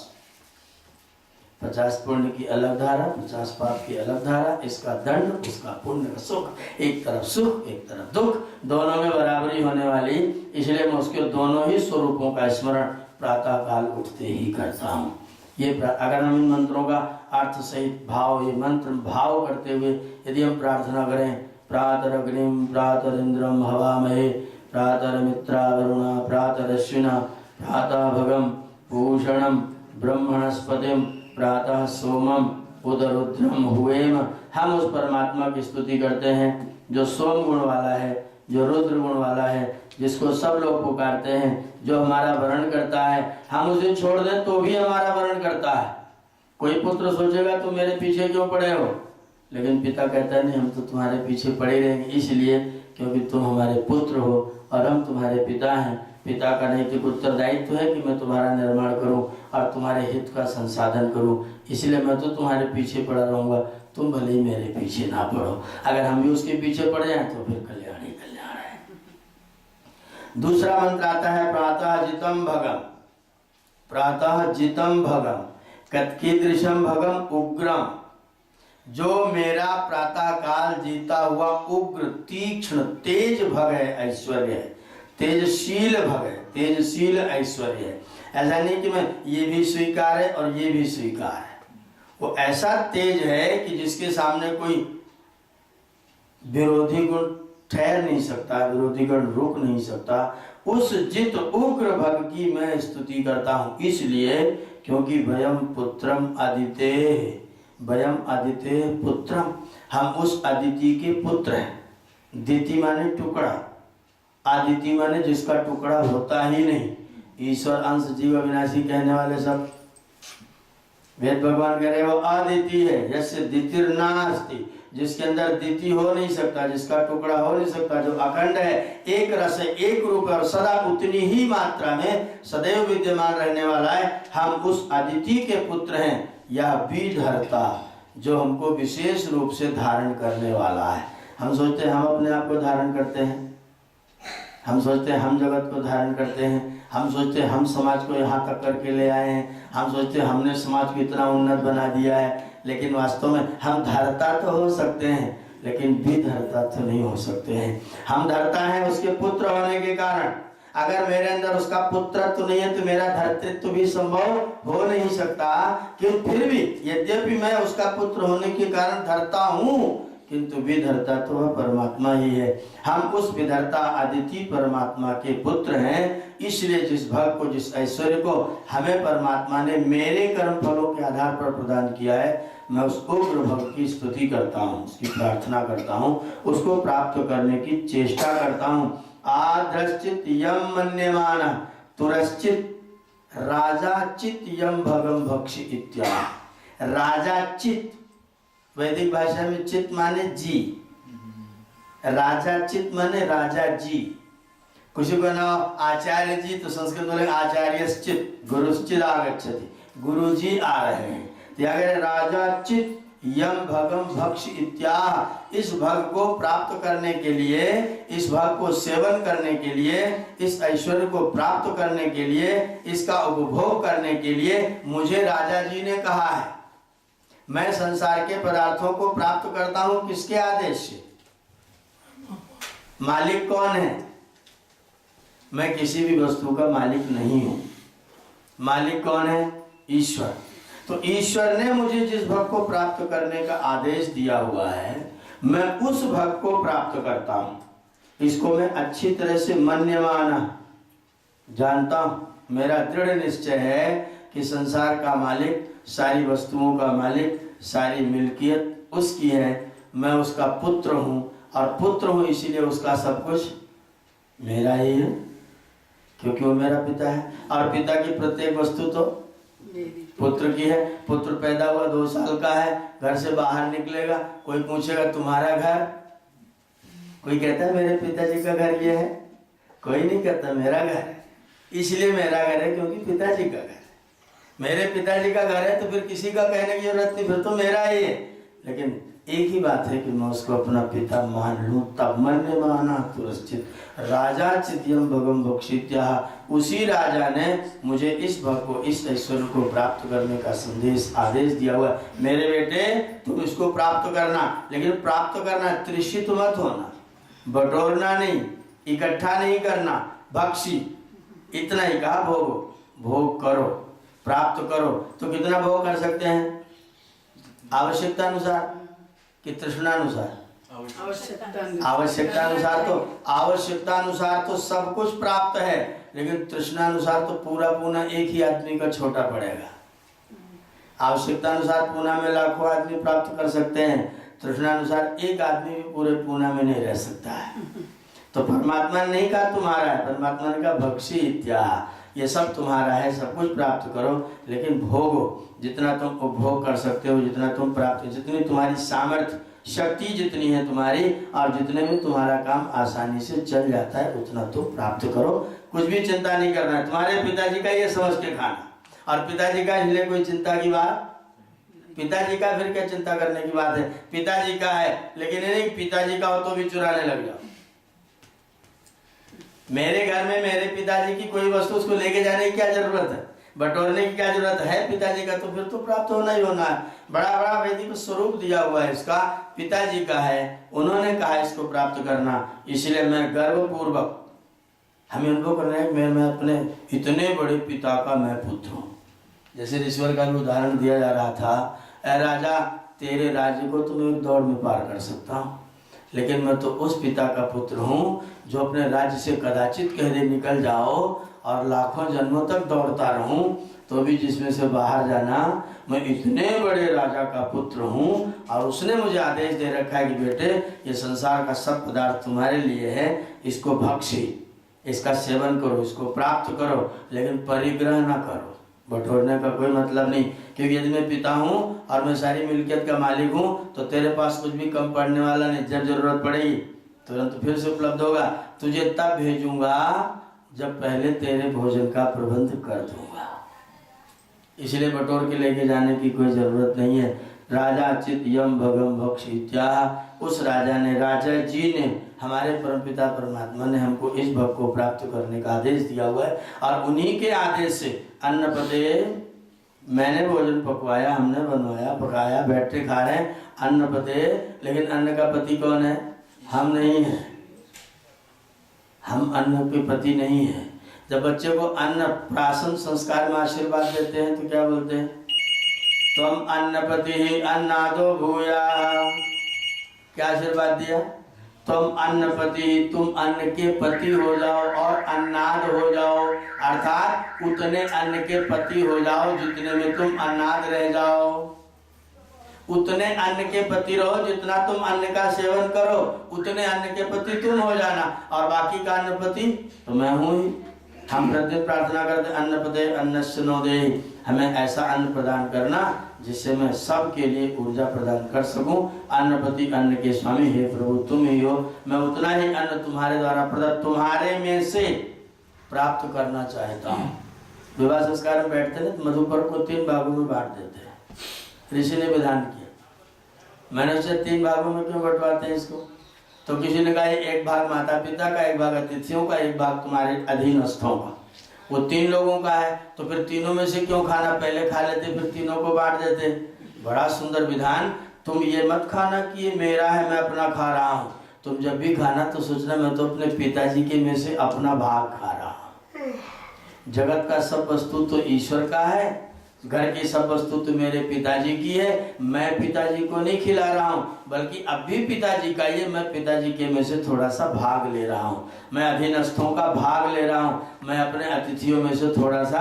A: 50 पुण्य की अलग धारा, 50 पाप की अलग धारा, इसका दंड उसका पुण्य का सुख, एक तरफ सुख एक तरफ दुख, दोनों में बराबरी होने वाली। इसलिए मैं उसके दोनों ही स्वरूपों का स्मरण प्रातः काल उठते ही करता हूँ। ये अगर हम इन मंत्रों का अर्थ सहित भाव, ये मंत्र भाव करते हुए यदि हम प्रार्थना करें, प्रातरग्निम प्रातरिंद्रम हवामहे प्रातरमित्रावरुणा प्रातरश्विना प्रातः भगम भूषणम ब्रह्मणस्पतिम प्रातः सोमम उदरुद्रम हुएम। हम उस परमात्मा की स्तुति करते हैं जो सोम गुण वाला है, जो रुद्र गुण वाला है, जिसको सब लोग पुकारते हैं, जो हमारा वरण करता है। हम उसे छोड़ दें तो भी हमारा वरण करता है। कोई पुत्र सोचेगा तुम मेरे पीछे क्यों पड़े हो, लेकिन पिता कहता है नहीं, हम तो तुम्हारे पीछे पड़े रहेंगे, इसलिए क्योंकि तुम हमारे पुत्र हो और हम तुम्हारे पिता हैं। पिता का नैतिक उत्तरदायित्व है कि मैं तुम्हारा निर्माण करूं और तुम्हारे हित का संसाधन करूं, इसलिए मैं तो तुम्हारे पीछे पड़ा रहूंगा, तुम भले ही मेरे पीछे ना पड़ो। अगर हम भी उसके पीछे पड़ जाए तो फिर कल्याण ही कल्याण है। दूसरा मंत्र आता है प्रातः जितम भगम, प्रातः जितम भगम कत्कीदृशम भगम उग्रम। जो मेरा प्रातः काल जीता हुआ उग्र तीक्ष्ण तेज भग है, ऐश्वर्य है, तेजशील भग है, तेजशील ऐश्वर्य है। ऐसा नहीं कि मैं ये भी स्वीकार है और ये भी स्वीकार है, वो ऐसा तेज है कि जिसके सामने कोई विरोधी गुण ठहर नहीं सकता, विरोधी गुण रुक नहीं सकता। उस जित उग्र भग की मैं स्तुति करता हूं, इसलिए क्योंकि वयम पुत्रम आदित्य, वयम आदित्य पुत्रम, हम उस अदिति के पुत्र हैं। दिति माने टुकड़ा, आदिति माने जिसका टुकड़ा होता ही नहीं। ईश्वर अंश जीव अविनाशी कहने वाले सब वेद भगवान कह रहे वो आदिति है, जैसे दितिर नास्ति, जिसके अंदर दिति हो नहीं सकता, जिसका टुकड़ा हो नहीं सकता, जो अखंड है, एक रस है, एक रूप है और सदा उतनी ही मात्रा में सदैव विद्यमान रहने वाला है। हम उस अदिति के पुत्र हैं। यह विधर्ता जो हमको विशेष रूप से धारण करने वाला है। हम सोचते हैं हम अपने आप को धारण करते हैं, हम सोचते हैं हम जगत को धारण करते हैं, हम सोचते हैं हम समाज को यहाँ तक करके ले आए हैं, हम सोचते हैं हमने समाज को इतना उन्नत बना दिया है, लेकिन वास्तव में हम धर्ता तो हो सकते हैं लेकिन विधर्ता तो नहीं हो सकते हैं। हम धर्ता हैं उसके पुत्र होने के कारण। अगर मेरे अंदर उसका पुत्रत्व तो नहीं है तो मेरा धर्तृत्व भी संभव हो नहीं सकता। कि फिर भी यद्यपि मैं उसका पुत्र होने के कारण धर्ता हूँ, किंतु विधर्ता तो वह परमात्मा ही है। हम उस विधर्ता अदिति परमात्मा के पुत्र हैं। इसलिए जिस भक्त को, जिस ऐश्वर्य को हमें परमात्मा ने मेरे कर्म फलों के आधार पर प्रदान किया है, मैं उस उग्र भक्त की स्तुति करता हूँ, उसकी प्रार्थना करता हूँ, उसको प्राप्त करने की चेष्टा करता हूँ। आद्रश्चित यम मन्यमान तुरश्चित राजा चित यम भगम भक्षि इत्या। राजा चित, वैदिक भाषा में चित माने जी, राजा चित माने राजा जी। किसी को नाम आचार्य जी तो संस्कृत बोले आचार्यश्चित गुरुश्चित आगच्छति, गुरु जी आ रहे हैं। तो अगर राजा चित यम भगम भक्ष इत्याह, इस भग को प्राप्त करने के लिए, इस भग को सेवन करने के लिए, इस ऐश्वर्य को प्राप्त करने के लिए, इसका उपभोग करने के लिए मुझे राजा जी ने कहा है। मैं संसार के पदार्थों को प्राप्त करता हूं किसके आदेश से? मालिक कौन है? मैं किसी भी वस्तु का मालिक नहीं हूं। मालिक कौन है? ईश्वर। तो ईश्वर ने मुझे जिस भग को प्राप्त करने का आदेश दिया हुआ है, मैं उस भग को प्राप्त करता हूं। इसको मैं अच्छी तरह से मन्यमाना जानता हूं। मेरा दृढ़ निश्चय है कि संसार का मालिक, सारी वस्तुओं का मालिक, सारी मिल्कियत उसकी है। मैं उसका पुत्र हूं और पुत्र हूं इसीलिए उसका सब कुछ मेरा ही है, क्योंकि वो मेरा पिता है। और पिता की प्रत्येक वस्तु तो पुत्र की है। पुत्र पैदा हुआ 2 साल का है, घर से बाहर निकलेगा, कोई पूछेगा तुम्हारा घर, कोई कहता है मेरे पिताजी का घर ये है, कोई नहीं कहता मेरा घर है। इसलिए मेरा घर है क्योंकि पिताजी का घर है। मेरे पिताजी का घर है तो फिर किसी का कहने की जरूरत नहीं, फिर तो मेरा ही है। लेकिन एक ही बात है कि मैं उसको अपना पिता मान लूं, तब मन्य माना तुरश्चित राजा चित्यम भगम भक्षित्याह। उसी राजा ने मुझे इस भग को, इस ऐश्वर्य को प्राप्त करने का संदेश, आदेश दिया हुआ। मेरे बेटे तुम इसको प्राप्त करना, लेकिन प्राप्त करना त्रिषित मत होना, बटोरना नहीं, इकट्ठा नहीं करना। भक्षी इतना ही कहा, भोग भोग करो, प्राप्त करो। तो कितना भोग कर सकते हैं? आवश्यकता अनुसार कि तृष्णानुसार? आवश्यकता अनुसार। तो आवश्यकता अनुसार तो सब कुछ प्राप्त है, लेकिन तृष्णानुसार तो पूरा पूना एक ही आदमी का छोटा पड़ेगा। आवश्यकता अनुसार पूना में लाखों आदमी प्राप्त कर सकते हैं, तृष्णानुसार एक आदमी भी पूरे पूना में नहीं रह सकता है। तो परमात्मा ने नहीं कहा तुम्हारा है, परमात्मा ने कहा भक्षी इत्या, ये सब तुम्हारा है, सब कुछ प्राप्त करो, लेकिन भोगो जितना तुम उपभोग कर सकते हो, जितना तुम प्राप्त, जितनी तुम्हारी सामर्थ्य शक्ति जितनी है तुम्हारी, और जितने में तुम्हारा काम आसानी से चल जाता है उतना तुम प्राप्त करो। कुछ भी चिंता नहीं करना है। तुम्हारे पिताजी का ये समझ के खाना, और पिताजी का इसलिए कोई चिंता की बात, पिताजी का फिर क्या चिंता करने की बात है? पिताजी का है, लेकिन ये नहीं पिताजी का हो तो भी चुराने लग जाओ। मेरे घर में मेरे पिताजी की कोई वस्तु उसको लेके जाने की क्या जरूरत है, बटोरने की क्या जरूरत है? पिताजी का तो फिर तो प्राप्त होना ही होना है। बड़ा बड़ा वैदिक स्वरूप दिया हुआ है इसका, पिताजी का है, उन्होंने कहा इसको प्राप्त करना, इसलिए मैं गर्वपूर्वक हमें अनुभव करना है। मैं अपने इतने बड़े पिता का मैं पुत्र हूँ। जैसे ईश्वर का भी उदाहरण दिया जा रहा था, ऐ राजा तेरे राज्य को तो मैं एक दौड़ में पार कर सकता हूँ, लेकिन मैं तो उस पिता का पुत्र हूँ जो अपने राज्य से कदाचित कह दे निकल जाओ और लाखों जन्मों तक दौड़ता रहूं तो भी जिसमें से बाहर जाना, मैं इतने बड़े राजा का पुत्र हूँ और उसने मुझे आदेश दे रखा है कि बेटे ये संसार का सब पदार्थ तुम्हारे लिए है, इसको भक्षी, इसका सेवन करो, इसको प्राप्त करो, लेकिन परिग्रह ना करो। बटोरने का कोई मतलब नहीं, क्योंकि यदि मैं पिता हूँ और मैं सारी मिल्कियत का मालिक हूँ तो तेरे पास कुछ भी कम पड़ने वाला नहीं। जब जरूरत पड़ेगी तुरंत फिर से उपलब्ध होगा। तुझे तब भेजूंगा जब पहले तेरे भोजन का प्रबंध कर दूंगा। इसलिए बटोर के लेके जाने की कोई जरूरत नहीं है। राजा चित यम भगम भक्षित्या, उस राजा ने, राजा जी ने, हमारे परमपिता परमात्मा ने हमको इस भग को प्राप्त करने का आदेश दिया हुआ है, और उन्हीं के आदेश से अन्न पदे, मैंने भोजन पकवाया, हमने बनवाया पकाया, बैठे खा रहे हैं, अन्न पदे, लेकिन अन्न का पति कौन है? हम नहीं है, हम अन्न के पति नहीं है। जब बच्चे को अन्न प्राशन संस्कार में आशीर्वाद देते हैं तो क्या बोलते हैं? तुम अन्नपति अन्नादो भूया। क्या आशीर्वाद दिया? तुम अन्नपति, तुम अन्न के पति हो जाओ और अन्नाद हो जाओ, अर्थात उतने अन्न के पति हो जाओ जितने में तुम अन्नाद रह जाओ। उतने अन्न के पति रहो जितना तुम अन्न का सेवन करो, उतने अन्न के पति तुम हो जाना, और बाकी का अन्न पति तो मैं हूँ ही। हम प्रतिदिन प्रार्थना करते अन्नपते अन्नस्य नो देहि, हमें ऐसा अन्न प्रदान करना जिससे मैं सबके लिए ऊर्जा प्रदान कर सकूं। अन्नपति, अन्न के स्वामी हे प्रभु तुम ही हो, मैं उतना ही अन्न तुम्हारे द्वारा प्रदत्त, तुम्हारे में से प्राप्त करना चाहता हूँ। विवाह संस्कार में बैठते हैं तो मधुपर को 3 भागों में बांट देते हैं, ऋषि ने विधान किया। मैंने उसे 3 भागों में क्यों बंटवाते हैं इसको? तो किसी ने कहा एक भाग माता पिता का, एक भाग अतिथियों का, एक भाग तुम्हारे अधीनस्थों का। वो 3 लोगों का है तो फिर तीनों में से क्यों खाना, पहले खा लेते फिर तीनों को बांट देते। बड़ा सुंदर विधान। तुम ये मत खाना कि ये मेरा है मैं अपना खा रहा हूँ। तुम जब भी खाना तो सोचना मैं तो अपने पिताजी के में से अपना भाग खा रहा हूँ। जगत का सब वस्तु तो ईश्वर का है, घर की सब वस्तु तो मेरे पिताजी की है। मैं पिताजी को नहीं खिला रहा हूँ, बल्कि अब भी पिताजी का ये, मैं पिताजी के में से थोड़ा सा भाग ले रहा हूँ। मैं अधीनस्थों का भाग ले रहा हूँ, मैं अपने अतिथियों में से थोड़ा सा।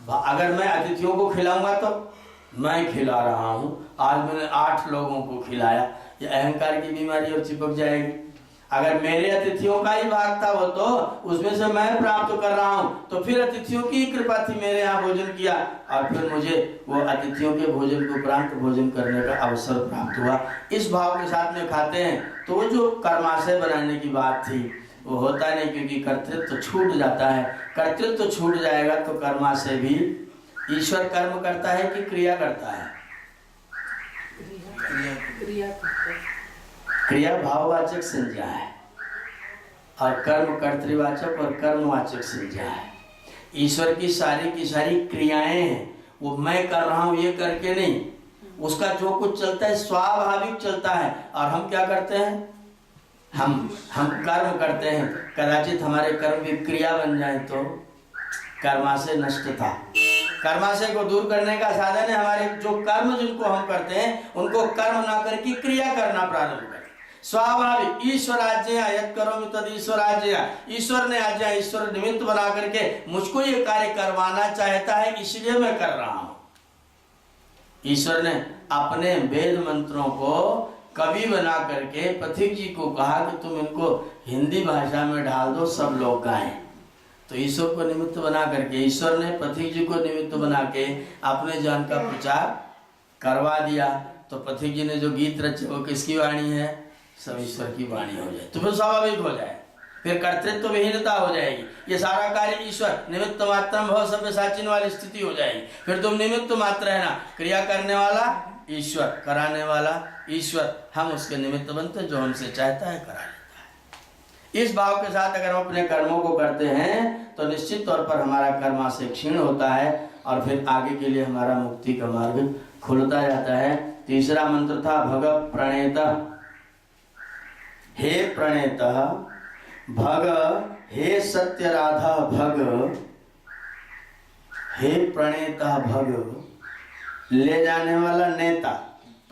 A: अगर मैं अतिथियों को खिलाऊंगा तो मैं खिला रहा हूँ। आज मैंने 8 लोगों को खिलाया, ये अहंकार की बीमारी और चिपक जाएगी। अगर मेरे अतिथियों का ही भाग था वो तो उसमें से मैं प्राप्त कर रहा हूँ, तो फिर अतिथियों की कृपा थी, मेरे यहाँ भोजन किया और फिर मुझे वो अतिथियों के भोजन के उपरांत भोजन करने का अवसर प्राप्त हुआ। इस भाव के साथ में खाते हैं तो वो जो कर्माशय बनाने की बात थी वो होता नहीं, क्योंकि कर्तृत्व तो छूट जाता है। कर्तृत्व तो छूट जाएगा तो कर्माशय भी। ईश्वर कर्म करता है कि क्रिया करता है? क्रिया भाववाचक संज्ञा है और कर्म कर्तृवाचक और कर्मवाचक संज्ञा है। ईश्वर की सारी क्रियाएं हैं, वो मैं कर रहा हूं ये करके नहीं, उसका जो कुछ चलता है स्वाभाविक चलता है। और हम क्या करते हैं? हम कर्म करते हैं। कदाचित हमारे कर्म भी क्रिया बन जाए तो कर्माशय नष्ट था। कर्माशय को दूर करने का साधन है हमारे जो कर्म जिनको हम करते हैं उनको कर्म ना करके क्रिया करना प्रारंभ करें। स्वाभाविक ईश्वर आज्ञा यत् करोमि तद ईश्वर आज्ञा, ईश्वर ने आज्ञा, ईश्वर निमित्त बना करके मुझको ये कार्य करवाना चाहता है इसलिए मैं कर रहा हूं। ईश्वर ने अपने वेद मंत्रों को कवि बना करके पथिक जी को कहा कि तुम इनको हिंदी भाषा में ढाल दो, सब लोग गाएं। तो ईश्वर को निमित्त बना करके, ईश्वर ने पथिक जी को निमित्त बना के अपने ज्ञान का प्रचार करवा दिया। तो पथिक जी ने जो गीत रचे वो किसकी वाणी है? सब ईश्वर की वाणी हो जाए तो फिर स्वाभाविक हो जाए, फिर कर्तृत्व विहीनता हो जाएगी। ये सारा कार्य ईश्वर निमित्त मात्र भव सभ्य साचिन वाली स्थिति हो जाएगी। फिर तुम निमित्त मात्र है ना, क्रिया करने वाला ईश्वर, कराने वाला ईश्वर, हम उसके निमित्त बनते, जो हमसे चाहता है करा लेता है। इस भाव के साथ अगर हम अपने कर्मों को करते हैं तो निश्चित तौर पर हमारा कर्माशय क्षीण होता है और फिर आगे के लिए हमारा मुक्ति का मार्ग खुलता जाता है। तीसरा मंत्र था भग प्रणेत, हे प्रणेत भग, हे सत्य राधा भग, हे प्रणेत भग, ले जाने वाला नेता,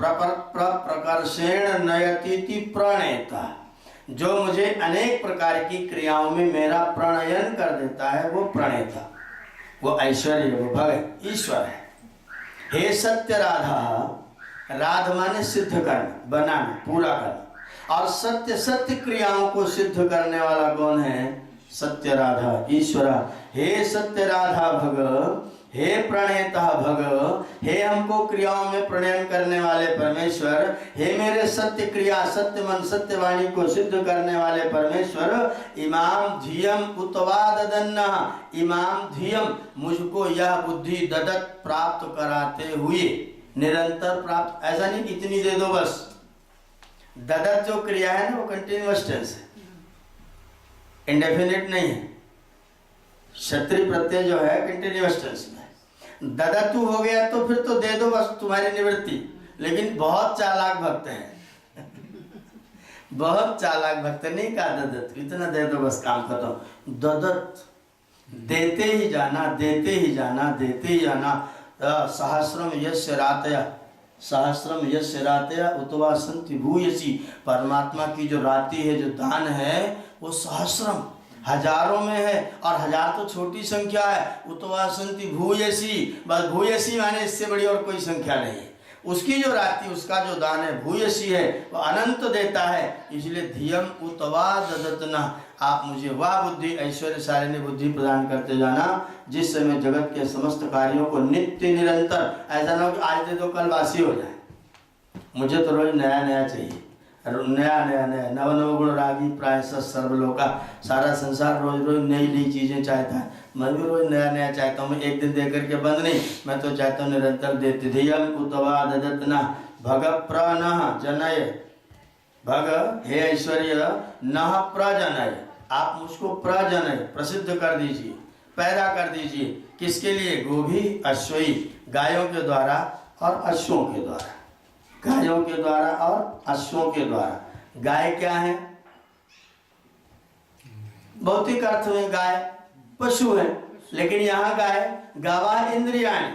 A: प्रकर्षेण नयतीति प्रणेता, जो मुझे अनेक प्रकार की क्रियाओं में मेरा प्रणयन कर देता है वो प्रणेता, वो ऐश्वर्य, वो भग ईश्वर है। हे सत्य राधा, राध माने सिद्ध करना, बनाना, पूरा करना, और सत्य सत्य क्रियाओं को सिद्ध करने वाला कौन है? सत्य राधा ईश्वर। हे सत्य राधा भग, हे प्रणेता भग, हे हमको क्रियाओं में प्रणयन करने वाले परमेश्वर, हे मेरे सत्य क्रिया, सत्य मन, सत्य वाणी को सिद्ध करने वाले परमेश्वर, इमाम धियम उतवा ददन्ना, इमाम धियम, मुझको यह बुद्धि ददत प्राप्त कराते हुए, निरंतर प्राप्त, ऐसा नहीं इतनी दे दो बस। ददत जो क्रिया है ना वो कंटिन्यूअस टेंस है, इंडेफिनिट नहीं है। क्षत्रिय प्रत्यय जो है कंटिन्यूअस टेंस में, ददतु हो गया तो फिर तो दे दो बस तुम्हारी निवृत्ति। लेकिन बहुत चालाक भक्त हैं बहुत चालाक भक्त नहीं कहा ददत, इतना दे दो बस काम खत्म। ददत देते ही जाना, देते ही जाना, देते ही जाना। सहस्रम यस्य रातया, सहस्रम यस्य रातया उतवा संति भूयसी, परमात्मा की जो राति है, जो दान है वो सहस्रम, हजारों में है, और हजार तो छोटी संख्या है। उतवा संति भूयसी, बस भूयसी माने इससे बड़ी और कोई संख्या नहीं है। उसकी जो राति, उसका जो दान है भूयसी है, वो अनंत देता है। इसलिए धियम उतवा ददतना, आप मुझे वह बुद्धि, ऐश्वर्यशालिनी बुद्धि प्रदान करते जाना जिससे मैं जगत के समस्त कार्यों को नित्य निरंतर, ऐसा ना हो कि आज दे दो कल बासी हो जाए। मुझे तो रोज नया नया चाहिए, नया नया नया, नव नव गुण रागी प्राय सर्वलोका, सारा संसार रोज रोज नई नई चीजें चाहता है। मैं भी रोज नया नया चाहता हूँ, मैं एक दिन दे करके बंद नहीं, मैं तो चाहता हूँ निरंतर देते। धियम उतवा ददतना भग प्रणः जनय, भग हे ऐश्वर्य नः प्रजनय, आप मुझको प्रजनय, प्रसिद्ध कर दीजिए, पैदा कर दीजिए। किसके लिए? गोभी अश्वई, गायों के द्वारा और अश्वों के द्वारा, गायों के द्वारा और अश्वों के द्वारा। गाय क्या है? भौतिक अर्थ में गाय पशु है, लेकिन यहाँ गाय गावा इंद्रियाणी,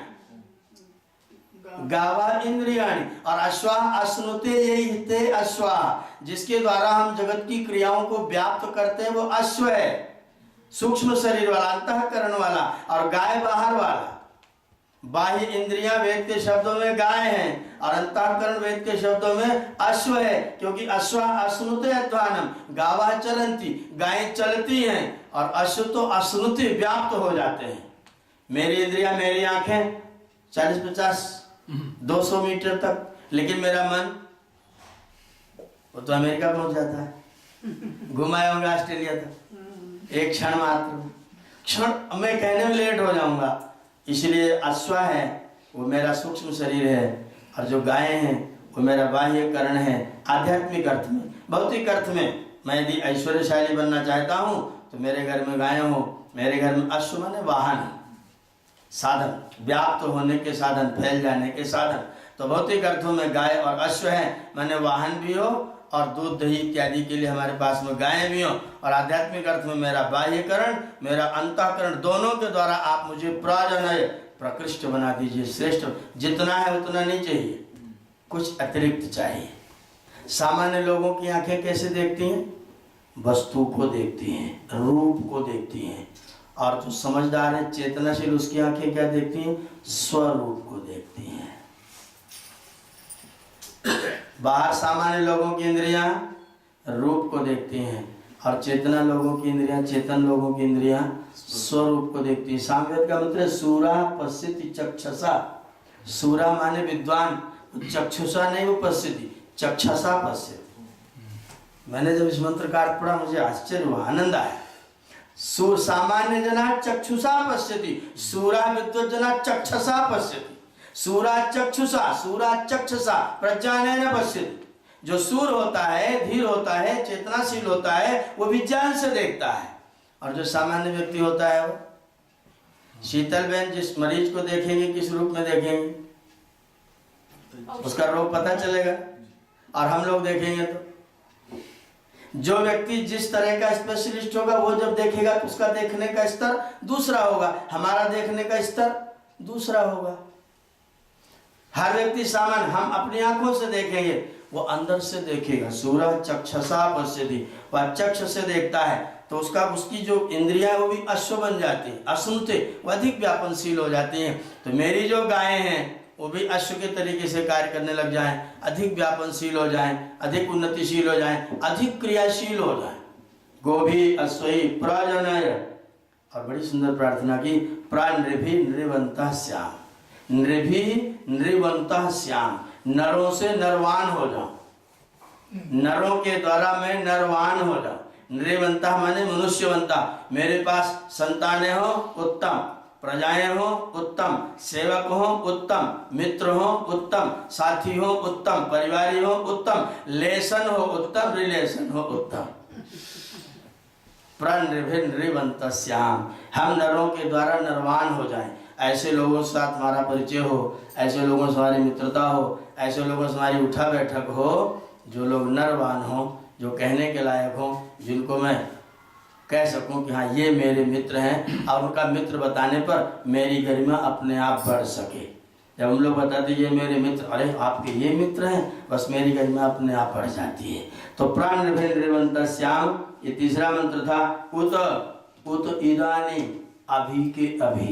A: गावा इंद्रियाणी, और अश्वा अश्नुते यही ते अश्वा, जिसके द्वारा हम जगत की क्रियाओं को व्याप्त करते हैं वो अश्व है, सूक्ष्म शरीर वाला, अंतःकरण वाला, और गाय बाहर वाला। बाह्य इंद्रियां वेद के शब्दों में गाय हैं और अंतःकरण वेद के शब्दों में अश्व है, क्योंकि अश्वा अश्नुते अध्वानम, गावा चलंती, गायें चलती हैं, और अश्व तो अश्नुति व्याप्त हो जाते हैं। मेरी इंद्रियां, मेरी आंखें 40-50 200 मीटर तक, लेकिन मेरा मन वो तो अमेरिका पहुंच जाता है, घुमाए होंगे ऑस्ट्रेलिया तक, एक क्षण मात्र, क्षण मैं कहने में लेट हो जाऊंगा। इसलिए अश्व है वो मेरा सूक्ष्म शरीर है, और जो गायें हैं वो मेरा बाह्य करण है। आध्यात्मिक अर्थ में, भौतिक अर्थ में मैं यदि ऐश्वर्यशाली बनना चाहता हूँ तो मेरे घर में गायें हो, मेरे घर में अश्व माने वाहन, साधन, व्याप्त होने के साधन, फैल जाने के साधन। तो भौतिक अर्थों में गाय और अश्व है, माने वाहन भी हो और दूध दही इत्यादि के लिए हमारे पास में गायें भी हो, और आध्यात्मिक अर्थ में मेरा बाह्यकरण, मेरा अंतःकरण, दोनों के द्वारा आप मुझे प्रजनय, प्रकृष्ट बना दीजिए, श्रेष्ठ। जितना है उतना नहीं चाहिए, कुछ अतिरिक्त चाहिए। सामान्य लोगों की आंखें कैसे देखती हैं? वस्तु को देखती हैं, रूप को देखती हैं। और जो समझदार है, चेतनाशील, उसकी आंखें क्या देखती हैं? स्वरूप को देखती हैं। बाहर सामान्य लोगों की इंद्रियां रूप को देखती हैं और चेतना लोगों की इंद्रियां, चेतन लोगों की इंद्रियां स्वरूप को देखती हैं। सामवेद का मतलब सूरा पश्यति चक्षसा। सूरा माने विद्वान, चक्षुषा नहीं, वो पश्यति, चक्षसा पश्यति। मैंने जब इस मंत्र का अर्थ पढ़ा मुझे आश्चर्य हुआ, आनंद आया। सूर सामान्य जना चक्षुषा पश्यति, सूरा विद्वज्जना चक्षसा पश्यति। सूरा चक्षुषा, सूरा चक्षसा प्रज्ञानेन पश्यति। जो सूर होता है, धीर होता है, चेतनाशील होता है, वो विज्ञान से देखता है। और जो सामान्य व्यक्ति होता है, वो शीतल बहन जिस मरीज को देखेंगे किस रूप में देखेंगे? उसका रोग पता चलेगा। और हम लोग देखेंगे तो जो व्यक्ति जिस तरह का स्पेशलिस्ट होगा वो जब देखेगा तो उसका देखने का स्तर दूसरा होगा, हमारा देखने का स्तर दूसरा होगा। हर व्यक्ति सामान्य, हम अपनी आंखों से देखेंगे, वो अंदर से देखेगा। सूरा चक्षसा पश्यति, वह चक्ष से देखता है तो उसका, उसकी जो इंद्रियां वो भी अश्व बन जाती हैं, असुनते, वो अधिक व्यापनशील हो जाती हैं। तो मेरी जो गायें हैं वो भी अश्व के तरीके से कार्य करने लग जाएं, अधिक व्यापनशील हो जाएं, अधिक उन्नतिशील हो जाएं, अधिक क्रियाशील हो जाएं। गोभी अश्वई प्रजनय। और बड़ी सुंदर प्रार्थना की, प्रानृभि नृवंतः श्याम, नृभि नृवंतः श्याम, नरों से नरवान हो जाऊं, नरों के द्वारा मैं नरवान हो जाऊं। नृवंतः माने मनुष्यवंता, मेरे पास संतानें हो उत्तम, प्रजाएं हो उत्तम, सेवक हो उत्तम, मित्र हो उत्तम, साथी हो उत्तम, परिवारी हो उत्तम, लेसन हो उत्तम, रिलेशन हो उत्तम। प्रणृभिर्नृवंतः श्याम, हम नरों के द्वारा नरवान हो जाएं। ऐसे लोगों के साथ हमारा परिचय हो, ऐसे लोगों से हमारी मित्रता हो, ऐसे लोगों से हमारी उठा बैठक हो, जो लोग नरवान हो, जो कहने के लायक हो, जिनको मैं कह सकूं कि हाँ ये मेरे मित्र हैं, और उनका मित्र बताने पर मेरी गरिमा अपने आप बढ़ सके। जब हम लोग बताते ये मेरे मित्र, अरे आपके ये मित्र हैं, बस मेरी गरिमा अपने आप बढ़ जाती है। तो प्राणनिर्भर श्याम, ये तीसरा मंत्र था। उत इदानी, अभी के अभी,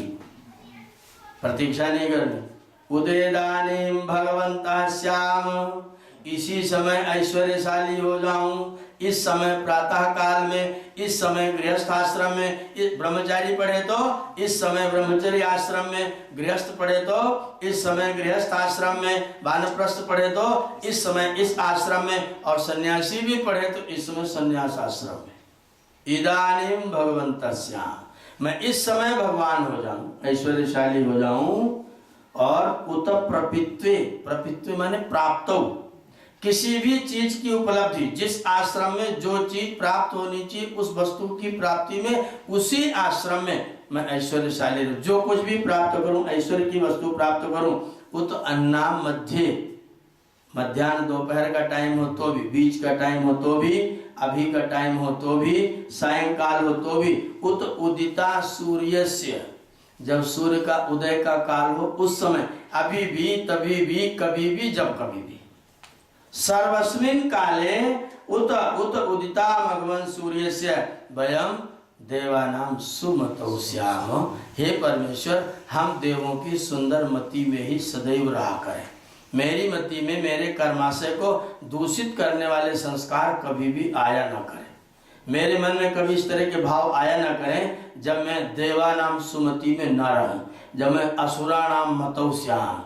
A: प्रतीक्षा नहीं करनी। उदयदानी भगवंता श्याम, इसी समय ऐश्वर्यशाली हो जाऊं। इस समय प्रातः काल में, इस समय गृहस्थ आश्रम में, इस ब्रह्मचारी पढ़े तो इस समय ब्रह्मचर्य आश्रम में, गृहस्थ पढ़े तो इस समय गृहस्थ आश्रम में, वानप्रस्थ पढ़े तो इस समय इस आश्रम में, और सन्यासी भी पढ़े तो इस समय सन्यास आश्रम में। इदानीम भगवन्तस्याम, मैं इस समय भगवान हो जाऊं, ऐश्वर्यशाली हो जाऊं। और उत प्रपित्वे, प्रपित्वे माने प्राप्त, किसी भी चीज की उपलब्धि, जिस आश्रम में जो चीज प्राप्त होनी चाहिए उस वस्तु की प्राप्ति में, उसी आश्रम में मैं ऐश्वर्यशाली रहूं। जो कुछ भी प्राप्त करूं, ऐश्वर्य की वस्तु प्राप्त करूं। उत अन्नाम मध्य, मध्याह्न दोपहर का टाइम हो तो भी, बीच का टाइम हो तो भी, अभी का टाइम हो तो भी, सायंकाल हो तो भी। उत उदिता सूर्यस्य, जब सूर्य का उदय का काल हो उस समय, अभी भी, तभी भी, कभी भी, जब कभी भी। सर्वस्मिन् काले उत उदिता भगवान सूर्यस्य वयं देवानां सुमतौ स्याम। हे परमेश्वर, हम देवों की सुंदर मति में ही सदैव रहा करें। मेरी मति में मेरे कर्माशय को दूषित करने वाले संस्कार कभी भी आया न करें। मेरे मन में कभी इस तरह के भाव आया न करें जब मैं देवानाम सुमति में न रहूं, जब मैं असुराणाम मतौ स्याम,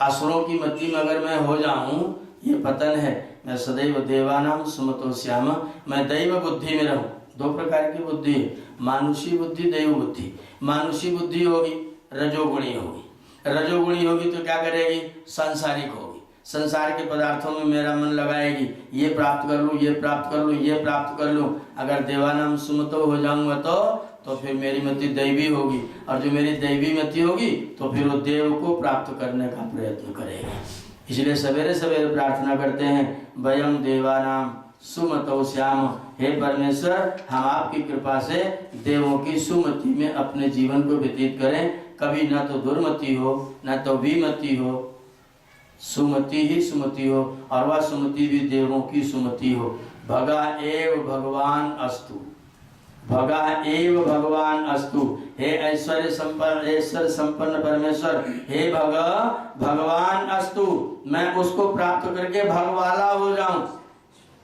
A: असुरों की मति में अगर मैं हो जाऊं, ये पतन है। मैं सदैव देवानाम सुमतो श्याम, मैं दैव बुद्धि में रहूं। दो प्रकार की बुद्धि है, मानुषी बुद्धि, दैव बुद्धि। मानुषी बुद्धि होगी, रजोगुणी होगी। रजोगुणी होगी तो क्या करेगी? सांसारिक होगी, संसार के पदार्थों में मेरा मन लगाएगी, ये प्राप्त कर लूं, ये प्राप्त कर लूं, ये प्राप्त कर लूं। अगर देवानाम सुमतो हो जाऊंगा तो फिर मेरी मति दैवी होगी, और जो मेरी दैवी मति होगी तो फिर वो देव को प्राप्त करने का प्रयत्न करेगा। इसलिए सवेरे सवेरे प्रार्थना करते हैं, वयम देवानाम सुमतौ श्याम। हे परमेश्वर, हम आपकी कृपा से देवों की सुमति में अपने जीवन को व्यतीत करें। कभी न तो दुर्मति हो न तो विमति हो, सुमति ही सुमति हो, और वह सुमति भी देवों की सुमति हो। भगा एव भगवान अस्तु, भगा एव भगवान अस्तु। हे ऐश्वर्य संपन्न परमेश्वर, हे भगवान अस्तु, मैं उसको प्राप्त करके भगवाला हो जाऊं,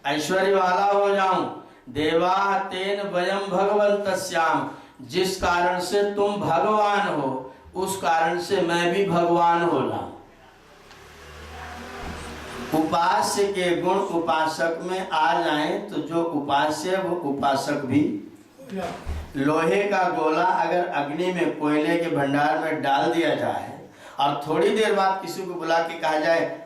A: ऐश्वर्य वाला हो जाऊं। देवा तेन वयम भगवन्तस्याम, जिस कारण से तुम भगवान हो उस कारण से मैं भी भगवान हो जाऊं। उपास्य के गुण उपासक में आ जाएं तो जो उपास्य वो उपासक भी। लोहे का गोला अगर अग्नि में कोयले के भंडार में डाल दिया जाए और थोड़ी देर बाद किसी को बुला के कहा जाए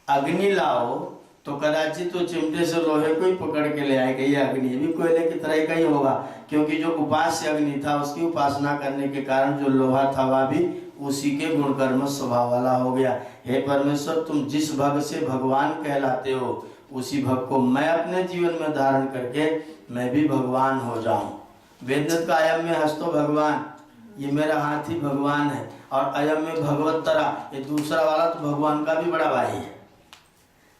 A: अग्नि लाओ, तो कदाचित तो चिमटे से लोहे को ही पकड़ के ले आएगा। ये अग्नि भी कोयले की तरह का ही होगा, क्योंकि जो उपास्य अग्नि था उसकी उपासना करने के कारण जो लोहा था वह भी उसी के गुणकर्म स्वभाव वाला हो गया। हे परमेश्वर, तुम जिस भग से भगवान कहलाते हो उसी भग को मैं अपने जीवन में धारण करके मैं भी भगवान हो जाऊं। वेदनाथ का अयम में हस्तो भगवान, ये मेरा हाथ ही भगवान है, और अयम में भगवत्तरा, ये दूसरा वाला तो भगवान का भी बड़ा भाई है।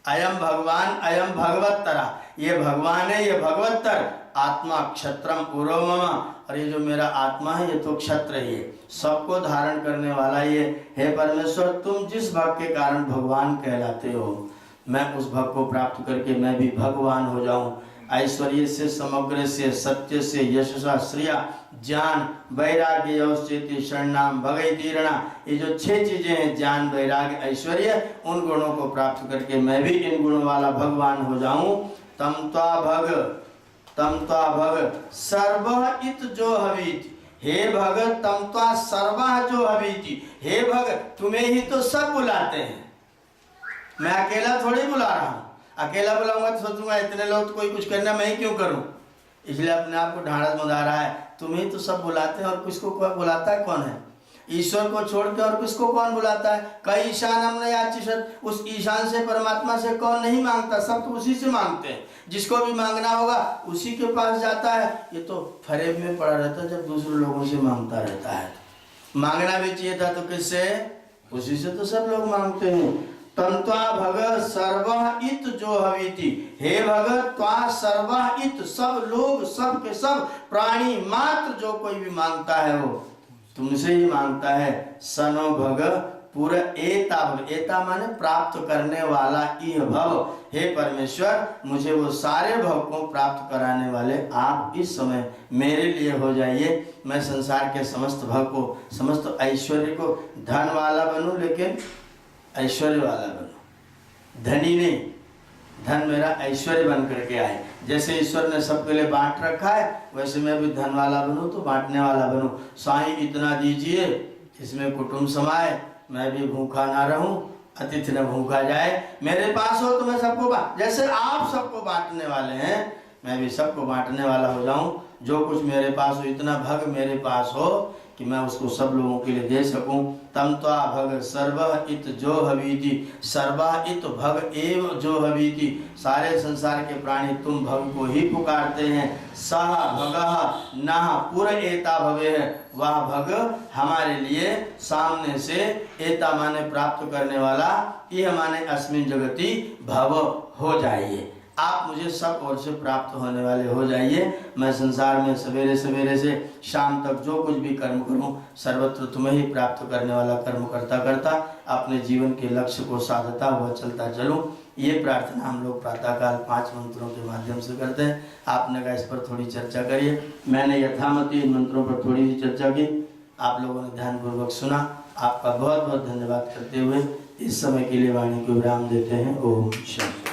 A: अयम भगवान अयम भगवत्तरा, ये भगवान है, ये भगवत्तर। आत्मा क्षत्रम पुरो मम, और ये जो मेरा आत्मा है ये तो क्षत्र ही है, सबको धारण करने वाला ये। हे परमेश्वर, तुम जिस भग के कारण भगवान कहलाते हो मैं उस भग को प्राप्त करके मैं भी भगवान हो जाऊं। ऐश्वर्य से, समग्र से, सत्य से, यशसा, श्रिया, ज्ञान, वैराग्य, औचेति, शरणाम, भगई तीरणा, ये जो 6 चीजें हैं, ज्ञान, वैराग्य, ऐश्वर्य, उन गुणों को प्राप्त करके मैं भी इन गुणों वाला भगवान हो जाऊं। तम त्वा भग सर्वः इत जो हवीति, हे भग तम त्वा सर्वः जो हवीति, हे भग तुम्हें ही तो सब बुलाते हैं, मैं अकेला थोड़ी बुला रहा हूँ। अकेला बुलाऊंगा तो सोचूंगा इतने लोग तो कोई कुछ करना मैं ही क्यों करूं, इसलिए अपने आप को ढाढ़स बंधा रहा है। तुम्हें तो सब बुलाते हैं, और किसको कोई बुलाता है? कौन है? ईश्वर को छोड़ के और किसको कौन बुलाता है? कई ईशान हमने याचिषत, उस ईशान से परमात्मा से कौन नहीं मांगता, सब तो उसी से मांगते हैं। जिसको भी मांगना होगा उसी के पास जाता है। ये तो फरेब में पड़ा रहता है जब दूसरे लोगों से मांगता रहता है। मांगना भी चाहिए था तो किससे? उसी से तो सब लोग मांगते हैं। तंत्वा भग सर्वः इत जो हवीति, हे भगत त्वा सर्वः इत, सब लोग, सब के सब प्राणी मात्र जो कोई भी मांगता है वो तुमसे ही मांगता है। सनो भग पूरा एता भव, एता माने प्राप्त करने वाला इह भव। हे परमेश्वर, मुझे वो सारे भव को प्राप्त कराने वाले आप इस समय मेरे लिए हो जाइए। मैं संसार के समस्त भव को, समस्त ऐश्वर्य को, धन वाला बनूं लेकिन ऐश्वर्य वाला बनो, धनी नहीं, धन मेरा ऐश्वर्य बन करके आए। जैसे ईश्वर ने सबके लिए बांट रखा है वैसे मैं भी धन वाला बनूं तो बांटने वाला बनूं। साईं इतना दीजिए इसमें कुटुंब समाए, मैं भी भूखा ना रहूं, अतिथि न भूखा जाए। मेरे पास हो तो मैं सबको जैसे आप सबको बांटने वाले हैं मैं भी सबको बांटने वाला हो जाऊं। जो कुछ मेरे पास हो, इतना भग मेरे पास हो कि मैं उसको सब लोगों के लिए दे सकूं। तम त्वा भग सर्वः इत जो हवीति, सर्वः इत भग एव जो हवीति, सारे संसार के प्राणी तुम भग को ही पुकारते हैं। सह भगः नः पुर एता भवे है, वह भग हमारे लिए सामने से, एता माने प्राप्त करने वाला, यह माने अस्मिन् जगति भव हो जाइए। आप मुझे सब ओर से प्राप्त होने वाले हो जाइए। मैं संसार में सवेरे सवेरे से शाम तक जो कुछ भी कर्म करूं सर्वत्र तुम्हें ही प्राप्त करने वाला कर्म करता करता अपने जीवन के लक्ष्य को साधता हुआ चलता चलूं। ये प्रार्थना हम लोग प्रातःकाल 5 मंत्रों के माध्यम से करते हैं। आपने कहा इस पर थोड़ी चर्चा करिए। मैंने यथामति इन मंत्रों पर थोड़ी सी चर्चा की, आप लोगों ने ध्यानपूर्वक सुना। आपका बहुत बहुत धन्यवाद करते हुए इस समय के लिए वाणी को विराम देते हैं। ओम शांति।